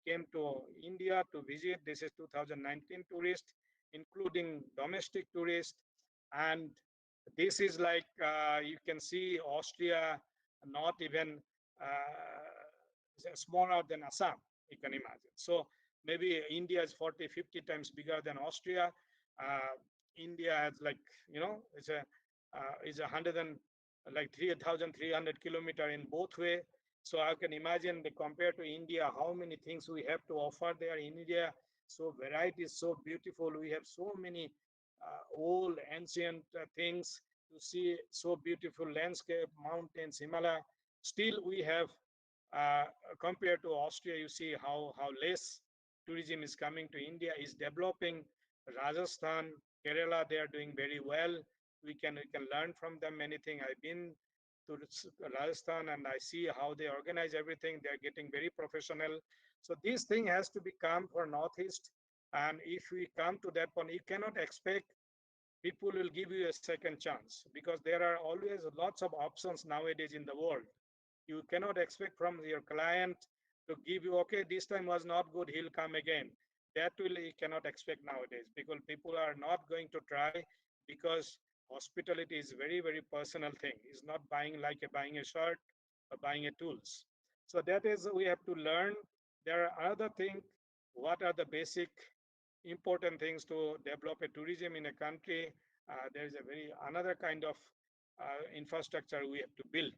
came to India to visit. This is 2019 tourists, including domestic tourists. And this is like you can see Austria, not even smaller than Assam, you can imagine. So maybe India is 40, 50 times bigger than Austria. Uh, India has like, is a hundred and like 3,300 kilometer in both way. So I can imagine the compared to India, how many things we have to offer there in India. So variety is so beautiful. We have so many old ancient things to see, so beautiful landscape, mountains, Himalaya. Still we have uh, compared to Austria, you see how less tourism is coming to India, is developing. Rajasthan, Kerala, they are doing very well. We can learn from them anything. I've been to Rajasthan and I see how they organize everything. They are getting very professional. So this thing has to become for Northeast. And if we come to that point, you cannot expect people will give you a second chance because there are always lots of options nowadays in the world. You cannot expect from your client to give you, okay, this time was not good, he'll come again. That will you cannot expect nowadays because people are not going to try, because hospitality is very, very personal thing. It's not buying like buying a shirt or buying a tools. So that is we have to learn. There are other things. What are the basic important things to develop a tourism in a country? There is a very another kind of infrastructure we have to build.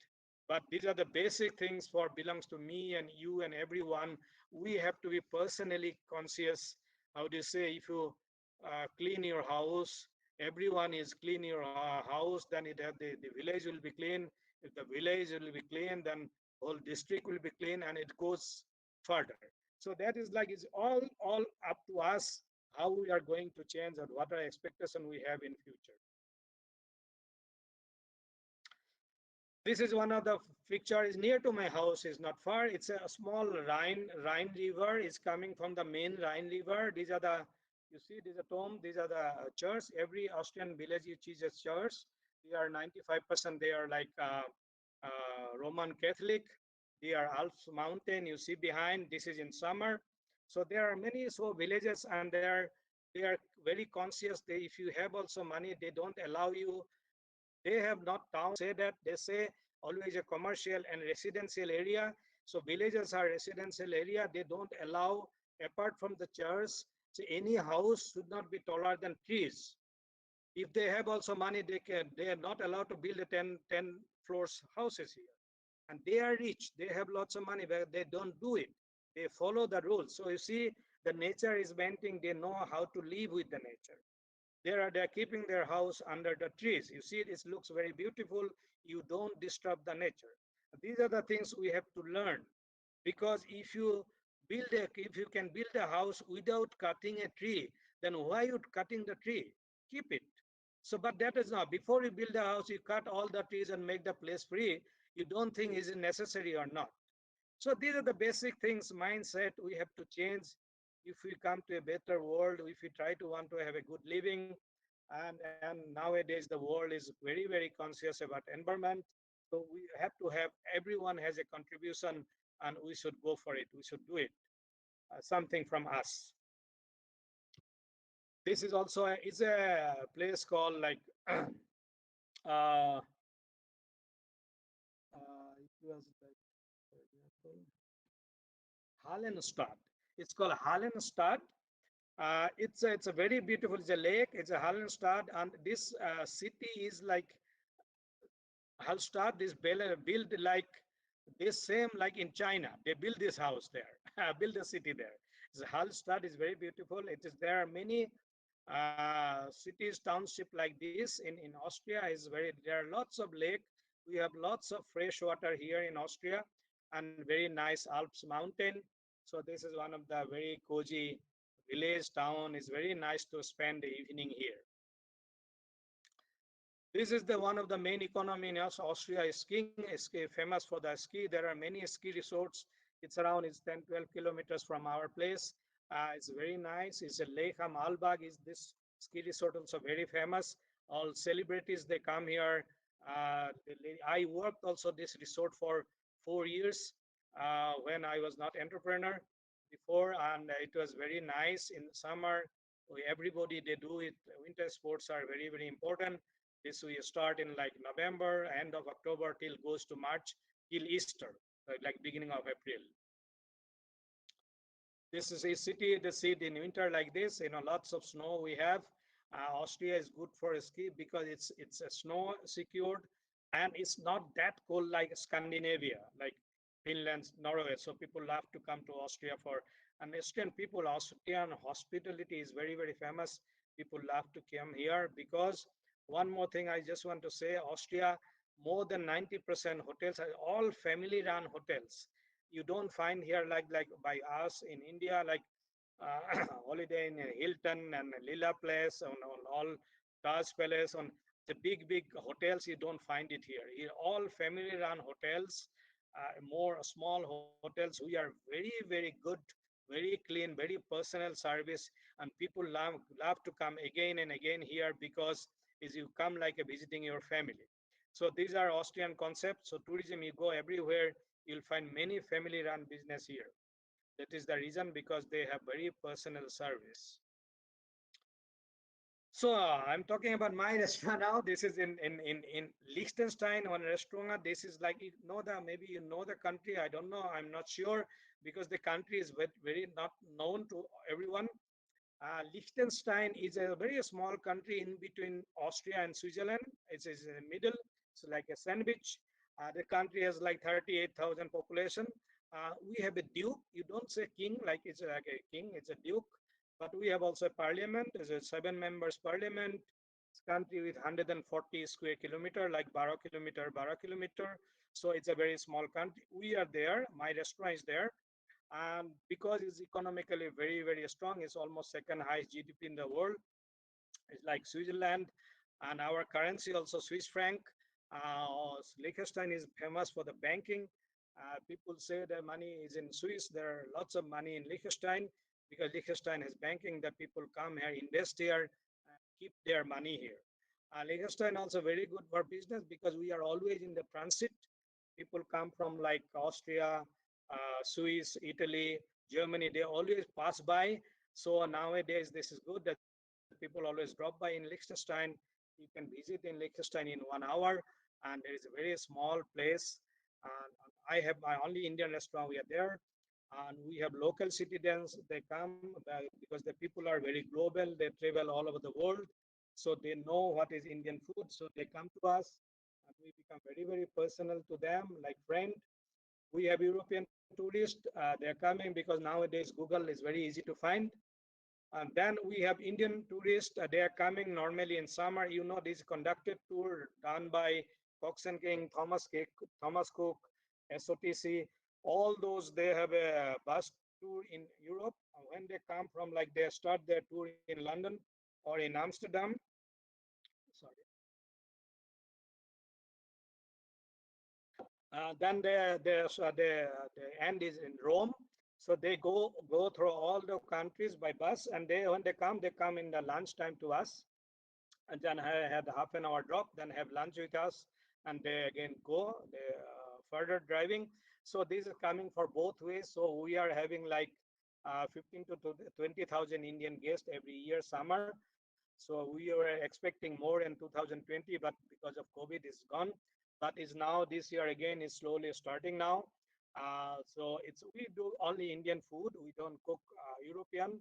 But these are the basic things for belongs to me and you and everyone. We have to be personally conscious. How do you say, if you clean your house, everyone is clean your house, then the village will be clean. If the village will be clean, then whole district will be clean, and it goes further. So that is like it's all up to us how we are going to change and what are expectation we have in future. This is one of the picture is near to my house, is not far. It's a small Rhine river is coming from the main Rhine river. These are the, you see, these are tomb, these are the church. Every Austrian village you choose a church. They are 95%, they are like Roman Catholic. They are Alps mountain, you see behind, this is in summer. So there are many so villages, and they are very conscious. They, if you have also money, they don't allow you. They have not town say that, they say always a commercial and residential area. So villages are residential area. They don't allow, apart from the church, so any house should not be taller than trees. If they have also money, they are not allowed to build a 10 floors houses here. And they are rich, they have lots of money, but they don't do it. They follow the rules. So you see, the nature is bending. They know how to live with the nature. They're keeping their house under the trees. You see, it looks very beautiful. You don't disturb the nature. These are the things we have to learn, because if you can build a house without cutting a tree, then why you cutting the tree? Keep it. So, but that is not. Before you build a house, you cut all the trees and make the place free. You don't think is it necessary or not. So these are the basic things, mindset we have to change if we come to a better world, if we try to want to have a good living. And nowadays the world is very, very conscious about environment. So we have to have, everyone has a contribution, and we should go for it. We should do it, something from us. This is also is a place called like, uh, it was like, for example, Hallenstad. It's called Hallenstad. It's a very beautiful. It's a lake. It's a Hallenstad, and this city is like Hallstatt. This built like this same like in China. They build this house there, build a city there. So Hallstatt is very beautiful. It is there are many cities, township like this in Austria. Is very there are lots of lake. We have lots of fresh water here in Austria, and very nice Alps mountain. So this is one of the very cozy village town. Is very nice to spend the evening here. This is the one of the main economy in Austria. Is skiing is famous for the ski. There are many ski resorts. It's around, it's 10 12 kilometers from our place. It's very nice. It's a Lake Malbag is this ski resort, also very famous. All celebrities they come here. I worked also this resort for 4 years when I was not entrepreneur before, and it was very nice in summer. Everybody they do it. Winter sports are very, very important. This we start in like November, end of October till goes to March till Easter, like beginning of April. This is a city, the city in winter like this, lots of snow we have. Austria is good for a ski because it's a snow secured, and it's not that cold like Scandinavia, like Finland, Norway. So people love to come to Austria for, and Austrian people, Austrian hospitality is very, very famous. People love to come here because one more thing I just want to say, Austria, more than 90% hotels are all family run hotels. You don't find here like by us in India, like holiday in Hilton and Lila Place, on all Taj Palace, on the big hotels. You don't find it here. Here all family run hotels, more small hotels. We are very good, very clean, very personal service, and people love to come again and again here because is you come like a visiting your family. So these are Austrian concepts. So tourism, you go everywhere, you'll find many family run business here. That is the reason, because they have very personal service. So I'm talking about my restaurant now. This is in Liechtenstein, one restaurant. This is like, you know, the maybe you know the country. I don't know. I'm not sure because the country is very not known to everyone. Liechtenstein is a very small country in between Austria and Switzerland. It's in the middle. It's like a sandwich. The country has like 38,000 population. We have a duke. You don't say king like it's like a king. It's a duke. But we have also a parliament. There's a 7 members parliament. It's a country with 140 square kilometer, like 12 kilometer. So it's a very small country. We are there. My restaurant is there, because it's economically very strong. It's almost second highest GDP in the world. It's like Switzerland, and our currency also Swiss franc. Liechtenstein is famous for the banking. People say the money is in Swiss. There are lots of money in Liechtenstein because Liechtenstein has banking. That people come here, invest here, and keep their money here. Liechtenstein also very good for business because we are always in the transit. People come from like Austria, Swiss, Italy, Germany. They always pass by. So nowadays, this is good that people always drop by in Liechtenstein. You can visit in Liechtenstein in 1 hour, and there is a very small place. I have my only Indian restaurant. We are there, and we have local citizens. They come because the people are very global. They travel all over the world, so they know what is Indian food. So they come to us, and we become very personal to them, like friend. We have European tourists. They're coming because nowadays Google is very easy to find. And then we have Indian tourists. They are coming normally in summer. You know, this conducted tour done by Cox and King, Thomas Cook, SOTC. All those, they have a bus tour in Europe. When they come from, like they start their tour in London or in Amsterdam. Sorry. Then the end is in Rome. So they go through all the countries by bus, and when they come in the lunchtime to us, and then have half an hour drop, then have lunch with us, and they again go further driving. So this is coming for both ways. So we are having like 15 to 20,000 Indian guests every year summer. So we were expecting more in 2020, but because of COVID, it's gone. But is now this year again is slowly starting now. So it's we do only Indian food. We don't cook European,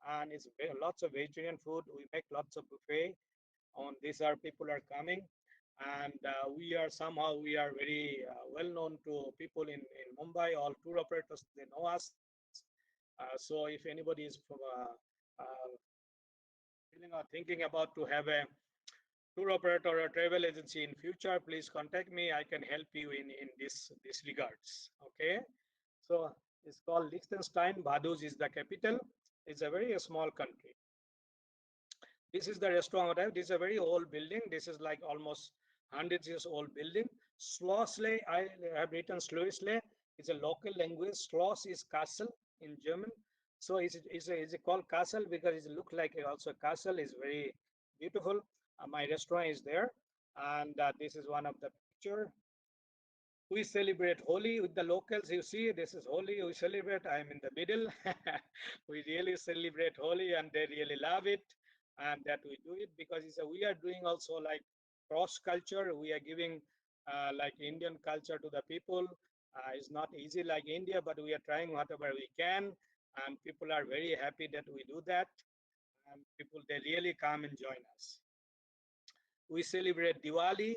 and it's lots of vegetarian food. We make lots of buffet. On these are people are coming, and we are very well known to people in Mumbai. All tour operators, they know us. So if anybody is from uh, feeling or thinking about to have a tour operator or a travel agency in future, please contact me. I can help you in this regards. Okay. So it's called Liechtenstein. Vaduz is the capital. It's a very small country. This is the restaurant. This is a very old building. This is like almost 100 years old building. Schlossley, I have written Schlossley. It's a local language. Schloss is castle in German. So is it called castle because it looks like also a castle. Is very beautiful. My restaurant is there, and this is one of the picture. We celebrate Holi with the locals. You see, this is Holi. We celebrate. I'm in the middle. We really celebrate Holi, and they really love it. And that we do it because we are doing also like cross culture. We are giving like Indian culture to the people. It's not easy like India, but we are trying whatever we can. and people are very happy that we do that, and people, they really come and join us. We celebrate Diwali.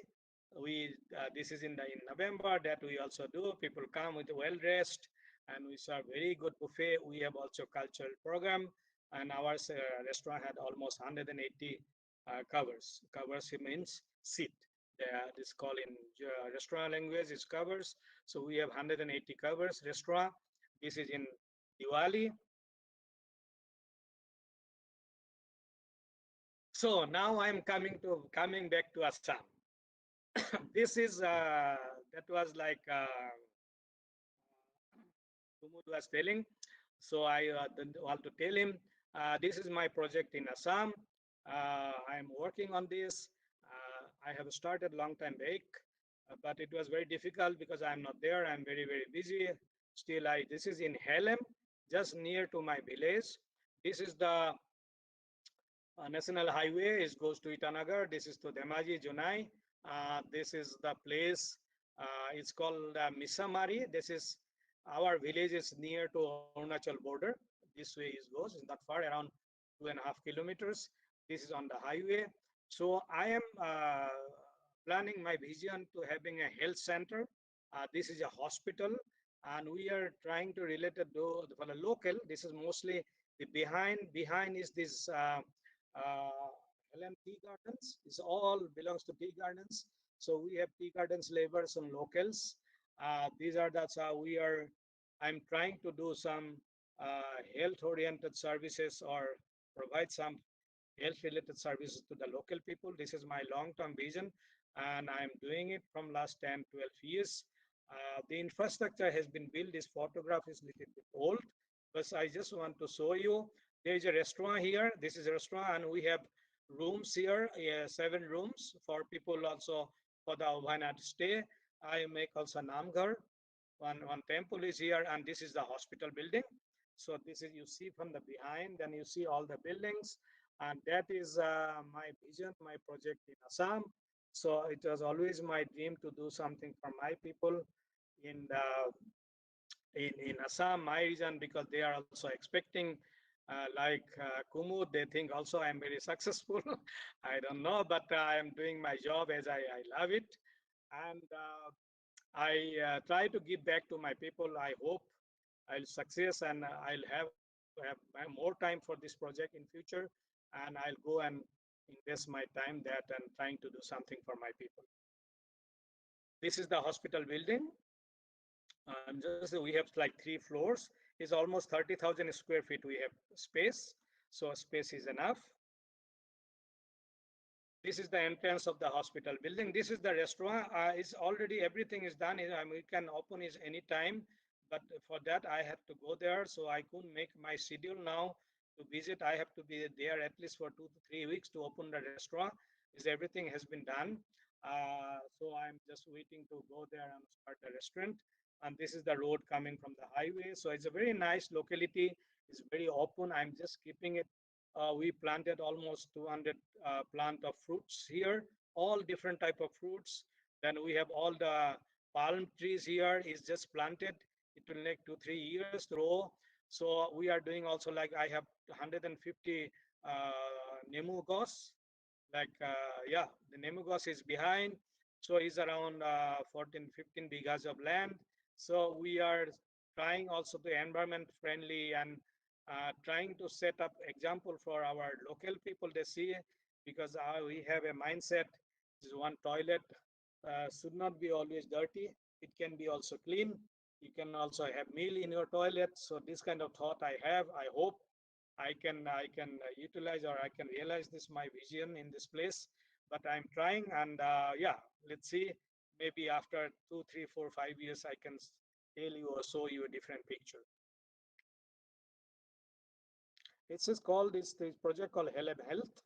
We this is in November that we also do. People come with well dressed, and we serve very good buffet. We have also cultural program, and our restaurant had almost 180 covers. Covers means seat. This call in restaurant language is covers. So we have 180 covers restaurant. This is in Diwali. So now I'm coming back to Assam. This is that was like Kumud was telling. So I want to tell him this is my project in Assam. I'm working on this. I have started long time back, but it was very difficult because I'm not there. I'm very busy. Still, I this is in Helem, just near to my village. This is the national highway. It goes to Itanagar. This is to Dhemaji, Junai. This is the place. It's called Misamari. This is our village is near to Arunachal border. This way it goes. It's not far, around 2.5 kilometers. This is on the highway. So I am planning my vision to having a health center. This is a hospital, and we are trying to relate it to for the local. This is mostly the behind is this uh, LM tea gardens. It's all belongs to tea gardens. So we have tea gardens laborers and locals. These are that's how we are. I'm trying to do some health-oriented services or provide some health-related services to the local people. This is my long-term vision, and I'm doing it from last 10, 12 years. The infrastructure has been built. This photograph is a little bit old, but I just want to show you. There is a restaurant here. This is a restaurant, and we have rooms here, 7 rooms for people also for the overnight stay. I make also Namghar. One temple is here, and this is the hospital building. So this is you see from the behind, and you see all the buildings, and that is my vision, my project in Assam. So it was always my dream to do something for my people in the in Assam, my region, because they are also expecting, like Kumud, they think also I'm very successful. I don't know, but I am doing my job as I love it. And I try to give back to my people. I hope I'll success and I'll have more time for this project in future. And I'll go and invest my time that and trying to do something for my people. This is the hospital building. Just we have like 3 floors. It's almost 30,000 square feet. We have space, so space is enough. This is the entrance of the hospital building. This is the restaurant. It's already everything is done. I mean, we can open it anytime, but for that I have to go there. So I couldn't make my schedule now to visit. I have to be there at least for 2 to 3 weeks to open the restaurant. Is everything has been done. So I'm just waiting to go there and start the restaurant. And this is the road coming from the highway. So it's a very nice locality. It's very open. I'm just keeping it. We planted almost 200 plant of fruits here, all different type of fruits. Then we have all the palm trees here is just planted. It will take 2 3 years to grow. So we are doing also like I have 150 nemu gos. Like yeah, the nemu gos is behind. So it's around 14 15 bighas of land. So we are trying also to environment friendly and trying to set up example for our local people they see, because we have a mindset is one toilet should not be always dirty. It can be also clean. You can also have meal in your toilet. So this kind of thought I have. I hope I can utilize or I can realize this my vision in this place. But I'm trying, and yeah, let's see. Maybe after 2 3 4 5 years I can tell you or show you a different picture. It's just called this project called Helem Health.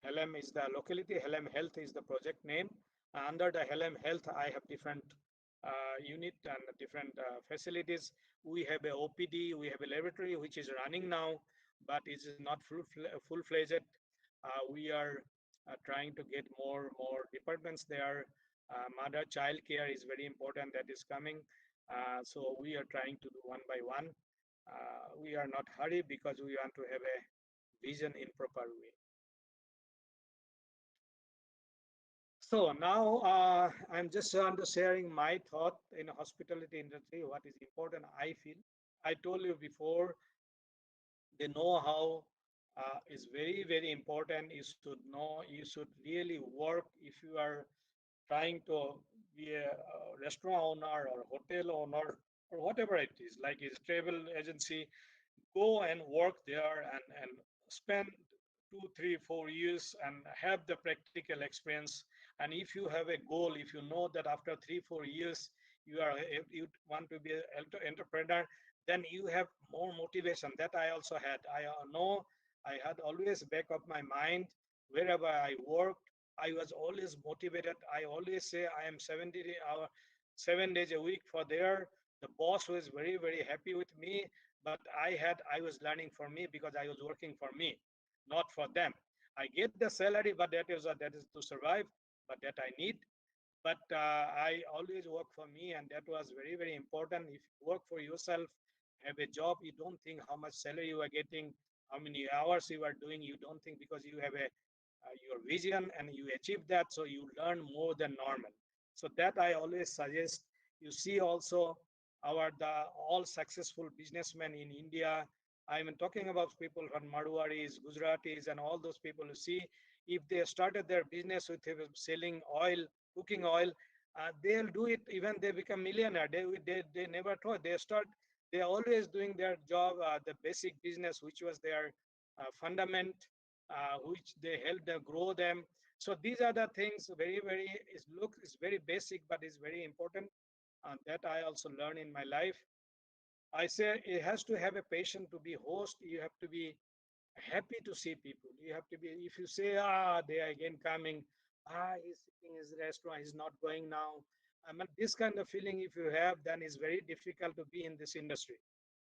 Helem is the locality. Helem Health is the project name. Under the Helem Health, I have different unit and different facilities. We have a OPD. We have a laboratory which is running now, but it is not full-fledged. We are trying to get more departments there. Mother-child care is very important. That is coming. So we are trying to do one by one. we are not hurry because we want to have a vision in proper way. So now I'm just sharing my thought in hospitality industry. What is important, I feel. I told you before, the know-how is very, very important. You should know, you should really work if you are trying to be a restaurant owner or hotel owner or whatever it is, like it's travel agency, go and work there and spend 2, 3, 4 years and have the practical experience. And if you have a goal, if you know that after 3, 4 years you want to be an entrepreneur, then you have more motivation. That I also had. I know I had always back of my mind wherever I worked. I was always motivated. I always say I am 70 hour, 7 days a week for there. The boss was very, very happy with me, but I was learning for me because I was working for me, not for them. I get the salary, but that is to survive, but that I need. But I always work for me, and that was very, very important. If you work for yourself, have a job, you don't think how much salary you are getting, how many hours you are doing. You don't think, because you have a your vision and you achieve that, so you learn more than normal. So that I always suggest. You see also the all successful businessmen in India. I'm talking about people from Marwaris, Gujaratis, and all those people. You see, if they started their business with selling oil, cooking oil, they'll do it even they become millionaire. They never thought they start. They are always doing their job, the basic business, which was their fundament, which they help them grow them. So these are the things very, very is very basic, but is very important. That I also learned in my life. I say it has to have a passion to be host. You have to be happy to see people. You have to be, if you say, they are again coming, he's sitting in his restaurant, he's not going now. I mean, this kind of feeling, if you have, then it's very difficult to be in this industry.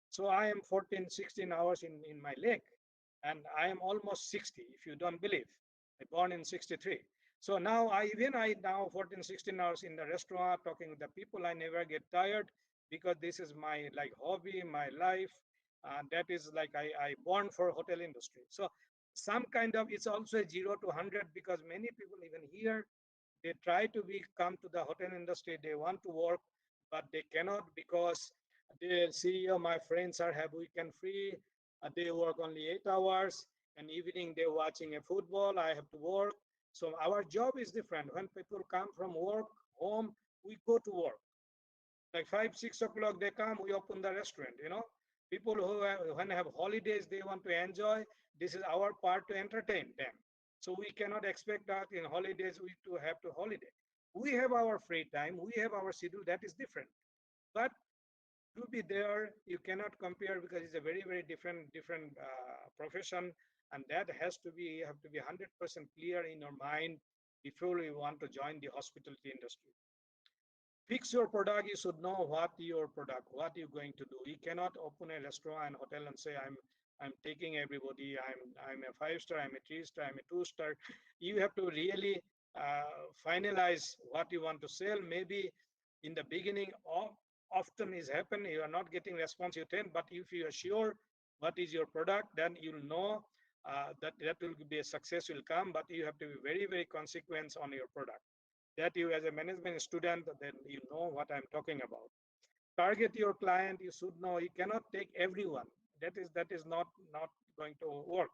So I am 14, 16 hours in my leg, and I am almost 60, if you don't believe. I born in 63. So now I now 14, 16 hours in the restaurant talking with the people. I never get tired because this is my like hobby, my life. That is like I born for hotel industry. So some kind of, it's also a 0 to 100, because many people even here, they try to be come to the hotel industry. They want to work, but they cannot because the CEO, my friends are have weekend free. They work only 8 hours, and evening they're watching a football. I have to work. So our job is different. When people come from work home, we go to work. Like 5, 6 o'clock they come, we open the restaurant. People who when have holidays, they want to enjoy. This is our part to entertain them. So we cannot expect that in holidays we to have to holiday. We have our free time, we have our schedule, that is different. But to be there, you cannot compare, because it's a very, very different profession. And that has to be, you have to be 100% clear in your mind before you want to join the hospitality industry. Fix your product. You should know what your product, what you're going to do. You cannot open a restaurant and hotel and say, I'm taking everybody. I'm a 5 star, I'm a 3 star, I'm a 2 star. You have to really finalize what you want to sell. Maybe in the beginning, often is happen, you are not getting response you tend, but if you are sure what is your product, then you'll know that will be a success will come. But you have to be very, very consequent on your product, that you as a management student, then you know what I'm talking about. Target your client. You should know you cannot take everyone. That is not going to work.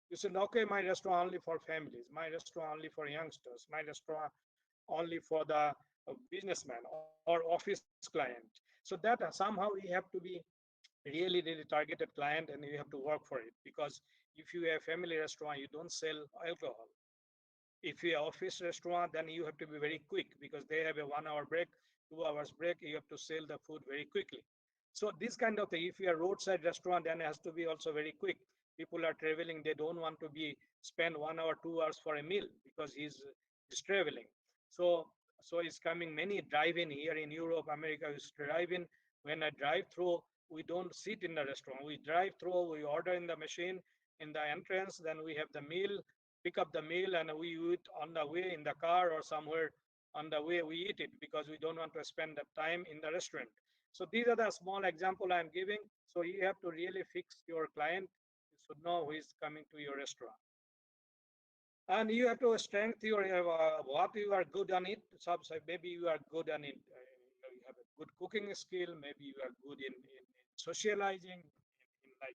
You said, okay, my restaurant only for families, my restaurant only for youngsters, my restaurant only for the businessman or office client. So that somehow we have to be really, really targeted client, and you have to work for it. Because if you have family restaurant, you don't sell alcohol. If you office restaurant, then you have to be very quick, because they have a 1 hour break, 2 hours break. You have to sell the food very quickly. So this kind of thing. If you are roadside restaurant, then it has to be also very quick. People are traveling. They don't want to be spend 1 hour, 2 hours for a meal, because he's traveling. So so it's coming many drive-in here in Europe, America is drive-in. When I drive through, we don't sit in the restaurant. We drive through, we order in the machine in the entrance, then we have the meal, pick up the meal, and we eat on the way in the car or somewhere on the way we eat it, because we don't want to spend that time in the restaurant. So these are the small example I'm giving. So you have to really fix your client. You should know who is coming to your restaurant. And you have to strengthen your what you are good on it. So maybe you are good on it. You have a good cooking skill. Maybe you are good in socializing, in like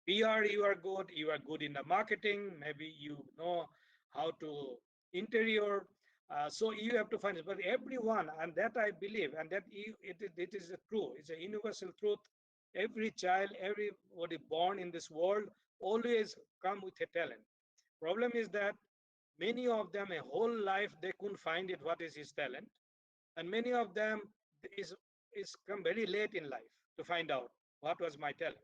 PR. You are good. You are good in the marketing. Maybe you know how to interior. So you have to find it. But everyone, and that I believe, and that it is a true. It's a universal truth. Every child, everybody born in this world, always come with a talent. Problem is that many of them a whole life they couldn't find it what is his talent, and many of them is come very late in life to find out what was my talent.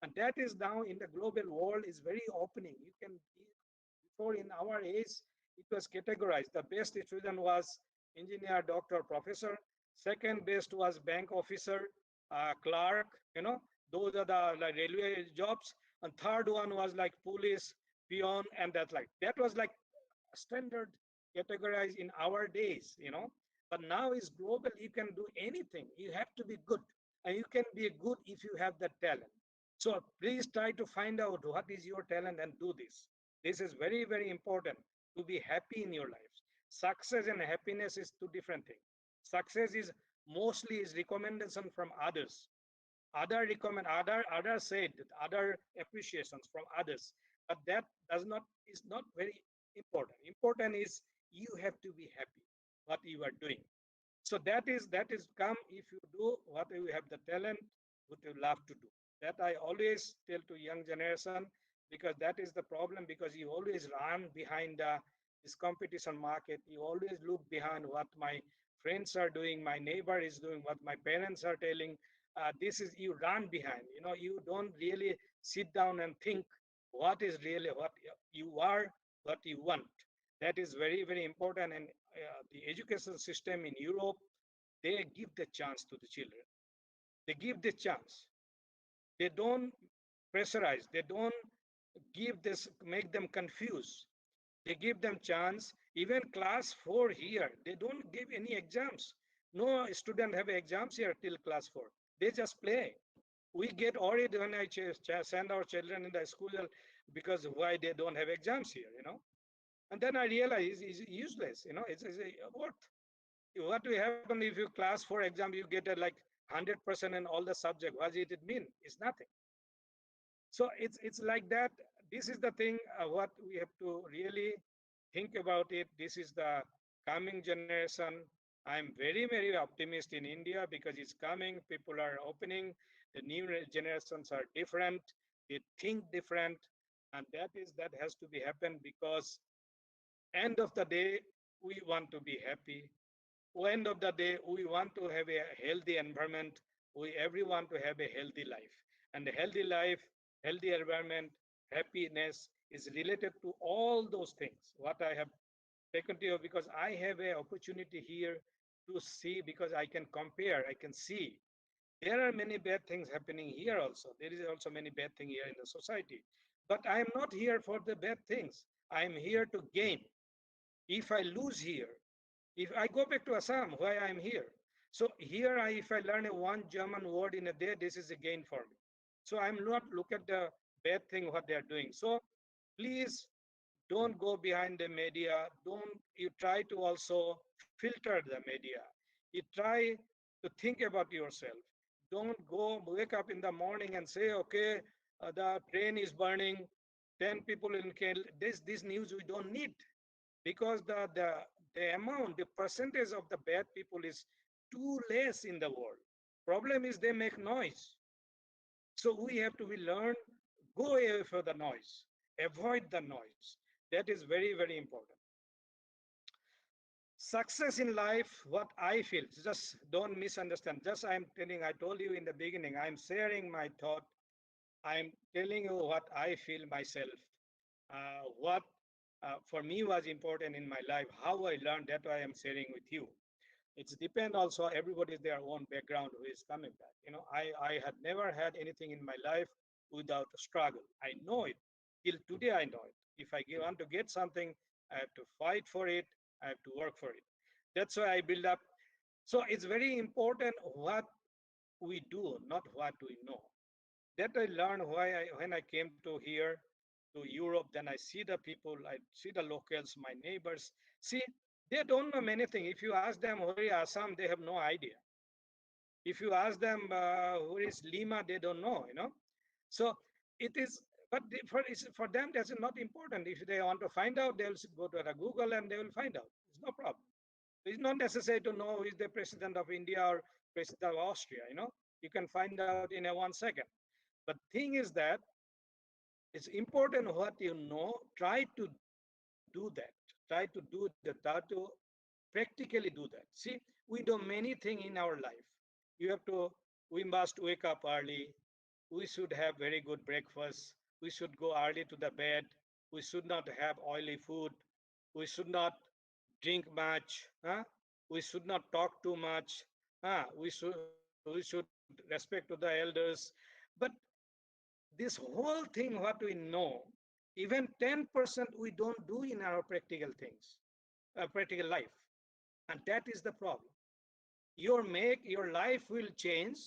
And that is now in the global world is very opening. You can before in our age it was categorized. The best student was engineer, doctor, professor. Second best was bank officer, clerk. Those are the like railway jobs. And third one was like police, peon, and that was like standard categorized in our days. But now is global. You can do anything. You have to be good, and you can be good if you have that talent. So please try to find out what is your talent and do this. This is very, very important to be happy in your lives. Success and happiness is two different things. Success is mostly is recommendation from others. Other said other appreciations from others, but that does not is not very important. Important is you have to be happy what you are doing. So that is come if you do what you have the talent, what you love to do. That I always tell to young generation, because that is the problem, because you always run behind this competition market. You always look behind what my friends are doing, my neighbor is doing, what my parents are telling. This is you run behind. You don't really sit down and think what is really what you are, what you want. That is very, very important. And the education system in Europe, they give the chance to the children. They give the chance. They don't pressurize. They don't give this, make them confused. They give them chance. Even class 4 here, they don't give any exams. No student have exams here till class 4. They just play. We get worried when I send our children in the school because why they don't have exams here. And then I realize it's useless. It's a what? What will happen if you class 4 exam, you get a like 100% in all the subject? What did it mean? It's nothing. So it's like that. This is the thing what we have to really think about it. This is the coming generation. I'm very, very optimistic in India because it's coming. People are opening. The new generations are different. They think different, and that has to be happen, because end of the day we want to be happy. End of the day we want to have a healthy environment. We everyone to have a healthy life, and a healthy life, healthy environment, happiness is related to all those things what I have taken to you, because I have an opportunity here to see, because I can compare, I can see there are many bad things happening here also. There is also many bad things here in the society, but I am not here for the bad things. I am here to gain. If I lose here, if I go back to Assam, why I am here. So here, if I learn a one German word in a day, this is a gain for me. So I'm not look at the bad thing what they are doing. So please don't go behind the media. Don't you try to also filter the media. You try to think about yourself. Don't go wake up in the morning and say, okay, the train is burning, 10 people in kill. This news we don't need, because the amount, the percentage of the bad people is too less in the world. Problem is they make noise. So we have to be learn, go away from the noise, avoid the noise. That is very, very important. Success in life, what I feel, just don't misunderstand. Just I'm telling, I told you in the beginning, I'm sharing my thought. I'm telling you what I feel myself. What for me was important in my life, how I learned, that I am sharing with you. It's depend also, everybody their own background who is coming back. I had never had anything in my life without a struggle. I know it. Till today, I know it. If I want to get something, I have to fight for it. I have to work for it. That's why I build up. So it's very important what we do, not what we know. That I learned when I came to here to Europe. Then I see the people, I see the locals, my neighbors. See, they don't know many things. If you ask them where is Assam, they have no idea. If you ask them where is Lima, they don't know. So it is, but for them that's not important. If they want to find out, they'll go to the Google and they will find out. It's no problem. It's not necessary to know who is the president of India or president of Austria. You can find out in a 1 second. But thing is that it's important what you know. Try to do that. Try to do that. Try to practically do that. See, we do many things in our life. You have to. We must wake up early. We should have very good breakfast. We should go early to the bed. We should not have oily food. We should not drink much. Huh? We should not talk too much. We should respect to the elders. But this whole thing, what we know, even 10% we don't do in our practical things, practical life, and that is the problem. Your life will change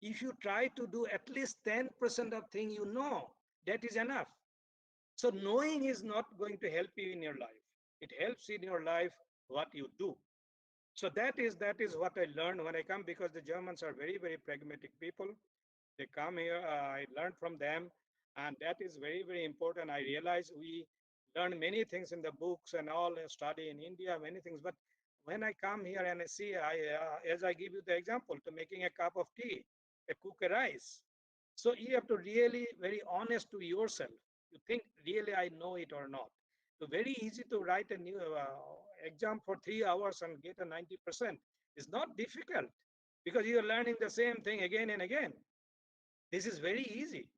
if you try to do at least 10% of thing you know. That is enough. So knowing is not going to help you in your life. It helps in your life what you do. So that is what I learned when I come, because the Germans are very, very pragmatic people. They come here, I learned from them, and that is very, very important. I realize we learn many things in the books and all, study in India, many things. But when I come here and I see, as I give you the example, to making a cup of tea, a cook a rice. So you have to really very honest to yourself. You think really I know it or not. So very easy to write a new exam for 3 hours and get a 90%. It's not difficult because you are learning the same thing again and again. This is very easy.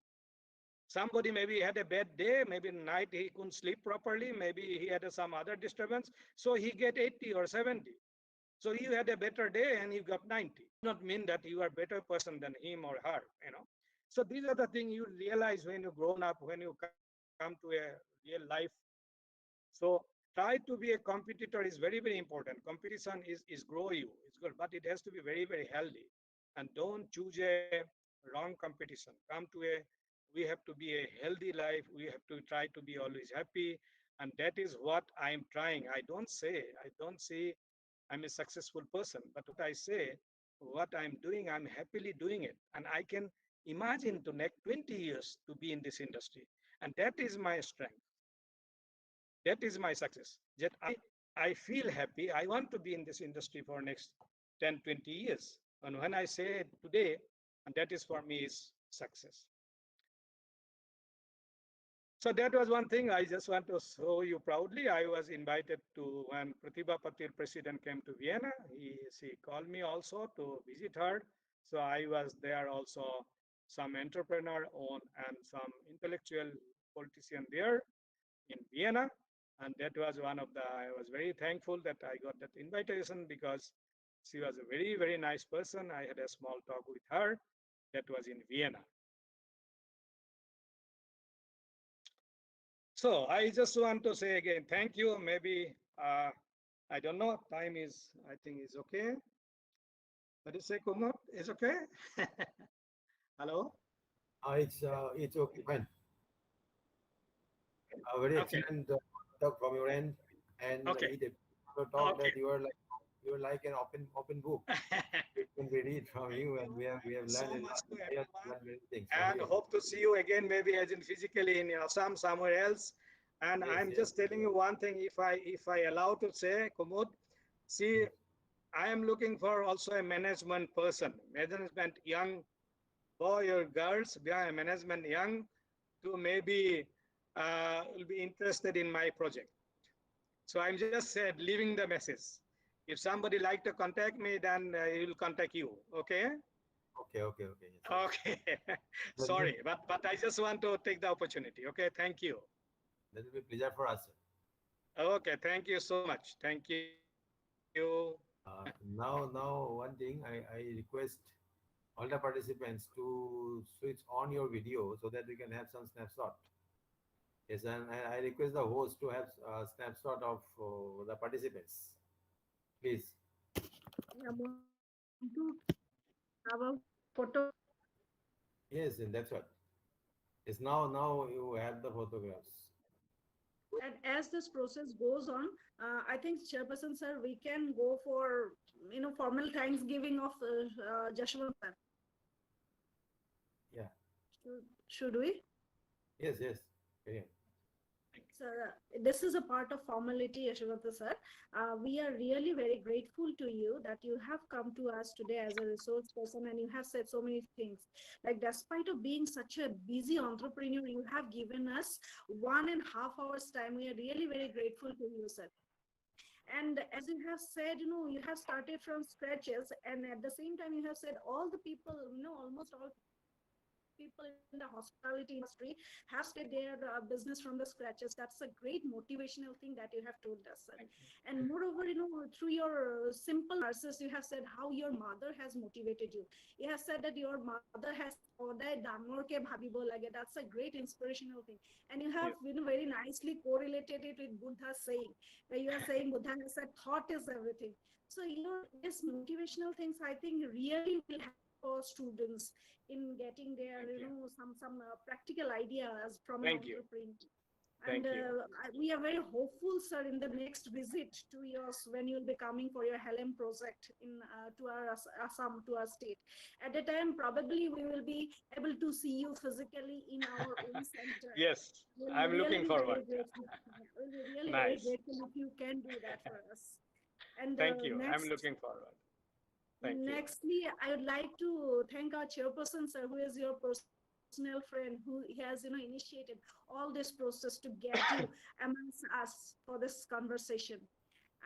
Somebody maybe had a bad day, maybe night he couldn't sleep properly, maybe he had some other disturbance, so he get 80 or 70. So you had a better day and you got 90. Not mean that you are better person than him or her. So these are the things you realize when you grown up, when you come to a real life. So try to be a competitor is very, very important. Competition is grow you, it's good, but it has to be very, very healthy. And don't choose a wrong competition. Come to a We have to be a healthy life. We have to try to be always happy. And that is what I'm trying. I don't say I'm a successful person, but what I say, what I'm doing, I'm happily doing it. And I can imagine to next 20 years to be in this industry. And that is my strength. That is my success. That I feel happy. I want to be in this industry for next 10, 20 years. And when I say it today, and that is for me is success. So that was one thing I just want to show you proudly. I was invited to when Pratibha Patil president came to Vienna. She called me also to visit her. So I was there also, some entrepreneur on and some intellectual politician there in Vienna. And that was one of I was very thankful that I got that invitation because she was a very, very nice person. I had a small talk with her. That was in Vienna. So I just want to say again, thank you. Maybe, I don't know, time is, I think is okay. What do you say, Kumar? Is okay? Hello? It's okay, fine. Very Okay, excellent talk from your end, and okay, it also talk okay. that you are like an open book. It can be read from you, and we have So learned a much lot. to I have everyone, learned many things from and you. hope to see you again, maybe as in physically in Assam, somewhere else. And Yes, I'm yes. just telling you one thing, if I allow to say, Kumud, see, Mm. I am looking for also a management person, management young boy or girls, yeah, management young to maybe will be interested in my project. So I'm just said leaving the message. If somebody like to contact me, then he will contact you. Okay. Okay, okay, okay. Yes, yes. Okay. That will be Sorry, but I just want to take the opportunity. Okay. Thank you. that will be pleasure for us. Okay. Thank you so much. Thank you. Now, one thing I request all the participants to switch on your video so that we can have some snapshot. Yes, and I request the host to have a snapshot of the participants, please. Yeah, Montu, about photographs. Yes, and that's what. It's now you have the photographs. And as this process goes on, I think Chairperson sir, we can go for formal thanksgiving of Jashwant sir. Yeah. Should we? Yes, yes. Yeah. Sir, this is a part of formality, Yashwanta sir. We are really very grateful to you that you have come to us today as a resource person and you have said so many things. Like, despite of being such a busy entrepreneur, you have given us 1.5 hours time. We are really very grateful to you, sir. And as you have said, you have started from scratches, and at the same time, you have said all the people, almost all people in the hospitality industry have started their business from the scratches. That's a great motivational thing that you have told us, sir. Thank you. And moreover, through your simple answers, you have said how your mother has motivated you. You have said that your mother has said, "Oday dangor ke bhabibo lage." That's a great inspirational thing. And you have, Yes. very nicely correlated it with Buddha's saying, where you are saying Buddha has said, "Thought is everything." So this motivational things, I think, really will help our students in getting their, Thank you. some practical ideas from an Thank you. entrepreneur. And Thank you. we are very hopeful, sir, in the next visit to yours when you'll be coming for your Helm project in to our Assam, to our state. At the time, probably we will be able to see you physically in our own center. Yes, We'll I'm really looking be very forward. grateful. We'll be really very Nice. grateful if you can do that for us. And Thank you. I'm next, looking forward. Thank you. nextly, I would like to thank our chairperson, sir, who is your personal friend, who has, initiated all this process to get you amongst us for this conversation.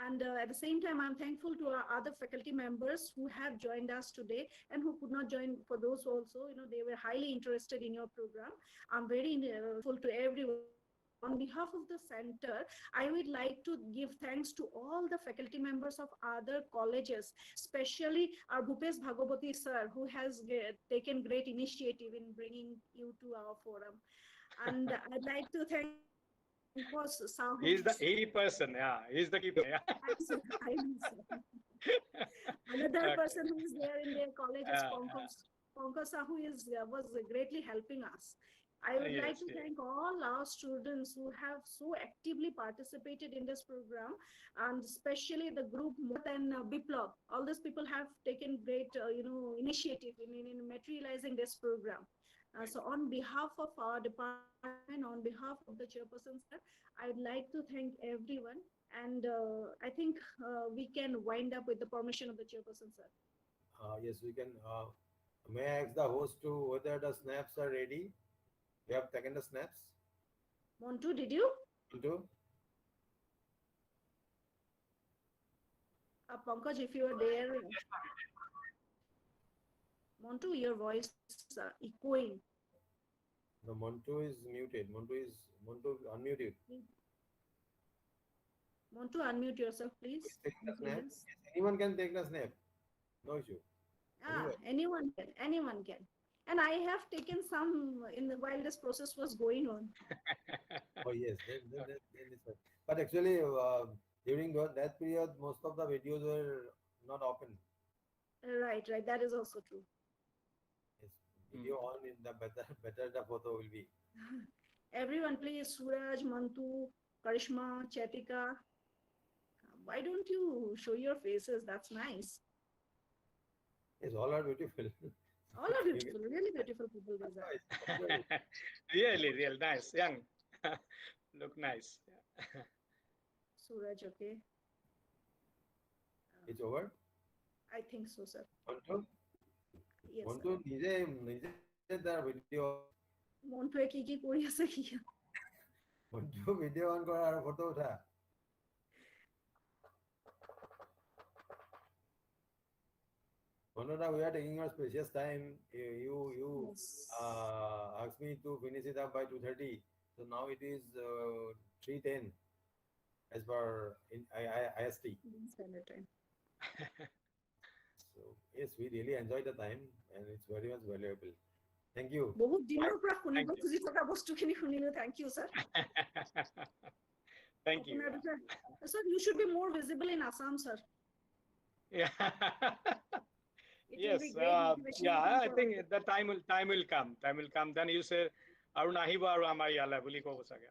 And at the same time, I'm thankful to our other faculty members who have joined us today and who could not join. For those also, they were highly interested in your program. I'm very grateful to everyone. On behalf of the center, I would like to give thanks to all the faculty members of other colleges, especially our Bhupesh Bhagavati sir, who has taken great initiative in bringing you to our forum. And I'd like to thank Pankaj Sahu. He's the A person. Yeah, he's the key person. I'm sorry, I know, sir. Another Okay. person who is there in their college is Pankaj Sahu was greatly helping us. I would like Yes, to yes. thank all our students who have so actively participated in this program, and especially the group and Biplab. All these people have taken great, initiative in materializing this program. Thank So on behalf of our department, on behalf of the chairperson, sir, I would like to thank everyone. And I think we can wind up with the permission of the chairperson, sir. Yes, we can. May I ask the host to whether the snaps are ready? You have taken the snaps Montu, did you? into? Pankaj, if you are there, Montu, your voice is echoing. No, Montu is muted. Montu unmuted. Montu, unmute yourself, please. Please take the snap. Please. Yes, anyone can take the snap. No issue. Anyone. Anyone can. Anyone can. And I have taken some while this process was going on. Oh yes, then it's fine. But actually, during that period, most of the videos were not open. Right, right. That is also true. Yes, you. video on in the better the photo will be. Everyone, please. Suraj, Mantu, Karishma, Chatika. Why don't you show your faces? That's nice. Yes, all are beautiful. All are You can, beautiful, really beautiful people these are. observe. Really, real nice. Young. Look nice. Suraj, okay. It's over. I think so, sir. Montu, Yes, sir. Montu নিজে তার video on কর মন্টুয়ে কি কৰি আছে কি? Montu video on কৰা আৰু photo উঠা Manota, we are taking our precious time. You Yes. asked me to finish it up by 2:30. So now it is 3:10 as per IST. Standard time. So yes, we really enjoyed the time and it's very much valuable. Thank you. বহুত দিনৰ পৰা শুনিব Thank you. খুজি থকা বস্তুখিনি শুনিলো. Thank you, sir. Thank you. আপোনাৰ বিষয়ে, sir, you should be more visible in Assam, sir. Yeah. It will Yes. be great motivational Yeah. thing I for think the time will come. Time will come. Then you say, "Arun ahiba aru amar yala buli kobo sage."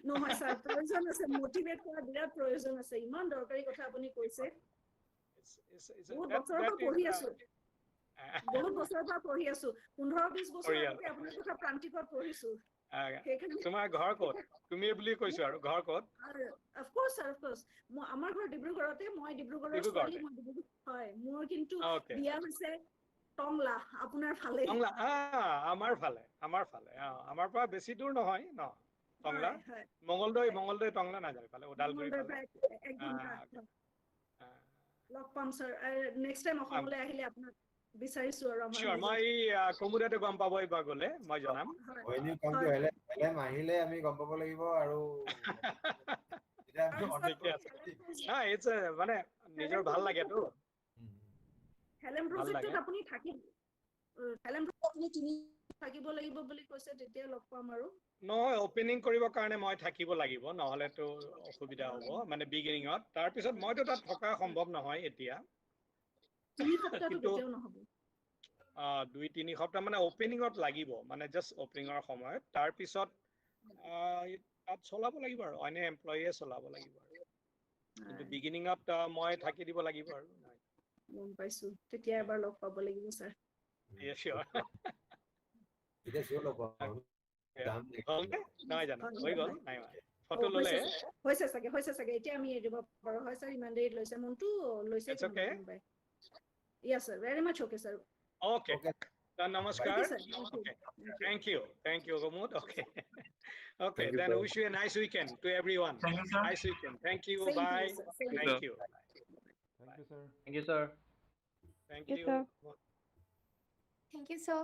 নহয় sir প্ৰয়োজন আছে motivate কৰা বিৰাট প্ৰয়োজন আছে ইমান দৰকাৰী কথা আপুনি কৈছে বহুত বছৰৰ That পৰা is পঢ়ি আছো বহুত বছৰৰ পৰা পঢ়ি আছো 15-20 বছৰ পৰিয়াল। আগতে আপোনাৰ কথা প্ৰান্তিকত পঢ়িছো সেইকাৰণে তোমাৰ ঘৰ ক'ত? তুমি বুলি কৈছো আৰু ঘৰ ক'ত? Of course sir of course আমাৰ ঘৰ ডিব্ৰুগড়তে মই ডিব্ৰুগড়ৰ ছোৱালী মই ডিব্ৰুগড় হয় মোৰ কিন্তু Okay. বিয়া হৈছে টংলা আপোনাৰ ফালে টংলা আমাৰ ফালে আমাৰ পৰা বেছি দূৰ নহয় ন টংলা হয় হয় মঙ্গলদৈ টংলা নাযায় ফালে ওদালগুৰি মঙ্গলদৈৰ ফালে পৰা 1 ঘণ্টা লগ পাম ছাৰ নেক্সট টাইম অসমলৈ আহিলে আপোনাক বিচাৰিছো আৰু আমাৰ চিয়ৰ মই কমুদতে গম পাব এইবাৰ গ'লে মই জনাম হয়নি কামটো আহিলে আমি গম পাব লাগিব আৰু মানে নিজৰ ভাল লাগেতো হেলেম প্ৰজেক্টত আপুনি থাকিব হেলেম প্ৰজেক্টত আপুনি থাকিব লাগিব বুলি কৈছে তেতিয়া লগ পাম আৰু নহয় ওপেনিং কৰিবৰ কাৰণে মই থাকিব লাগিব নহলেতো অসুবিধা হ'ব মানে বিগিনিঙত তাৰ পিছত মইতো তাত থকা সম্ভৱ নহয় এতিয়া 3 সপ্তাহটো কেতিয়াও নহব 2-3 সপ্তাহ মানে ওপেনিঙত লাগিব মানে জাষ্ট ওপেনিঙৰ সময়ত তাৰ পিছত তাত চলাব লাগিব আৰু অন্য এমপ্লয়ে চলাব লাগিব আৰু কিন্তু বিগিনিঙত মই থাকি দিব লাগিব আৰু গম পাইছো তেতিয়া এবাৰ লগ পাব লাগিব ছাৰ এতিয়া চিয়ৰ লগ পাম নহয় জানো হৈ গ'ল নাই ফটো ললে হৈছে চাগে এতিয়া আমি দিব পাৰো হয় ছাৰ ইমান দেৰি লৈছে মনটো লৈছে কোনোবাই Yes, sir. Very much okay, sir. Okay. Namaskar. Thank you, sir. Thank you. Thank you, Gomut. Okay. Okay. Thank you, Then bro. wish you a nice weekend to everyone. Thank you, sir. Nice weekend. Thank you. Same to Bye. you, sir. Same Thank you. Thank you, sir. Thank you, sir. Thank Yes, you. sir. Thank you, sir.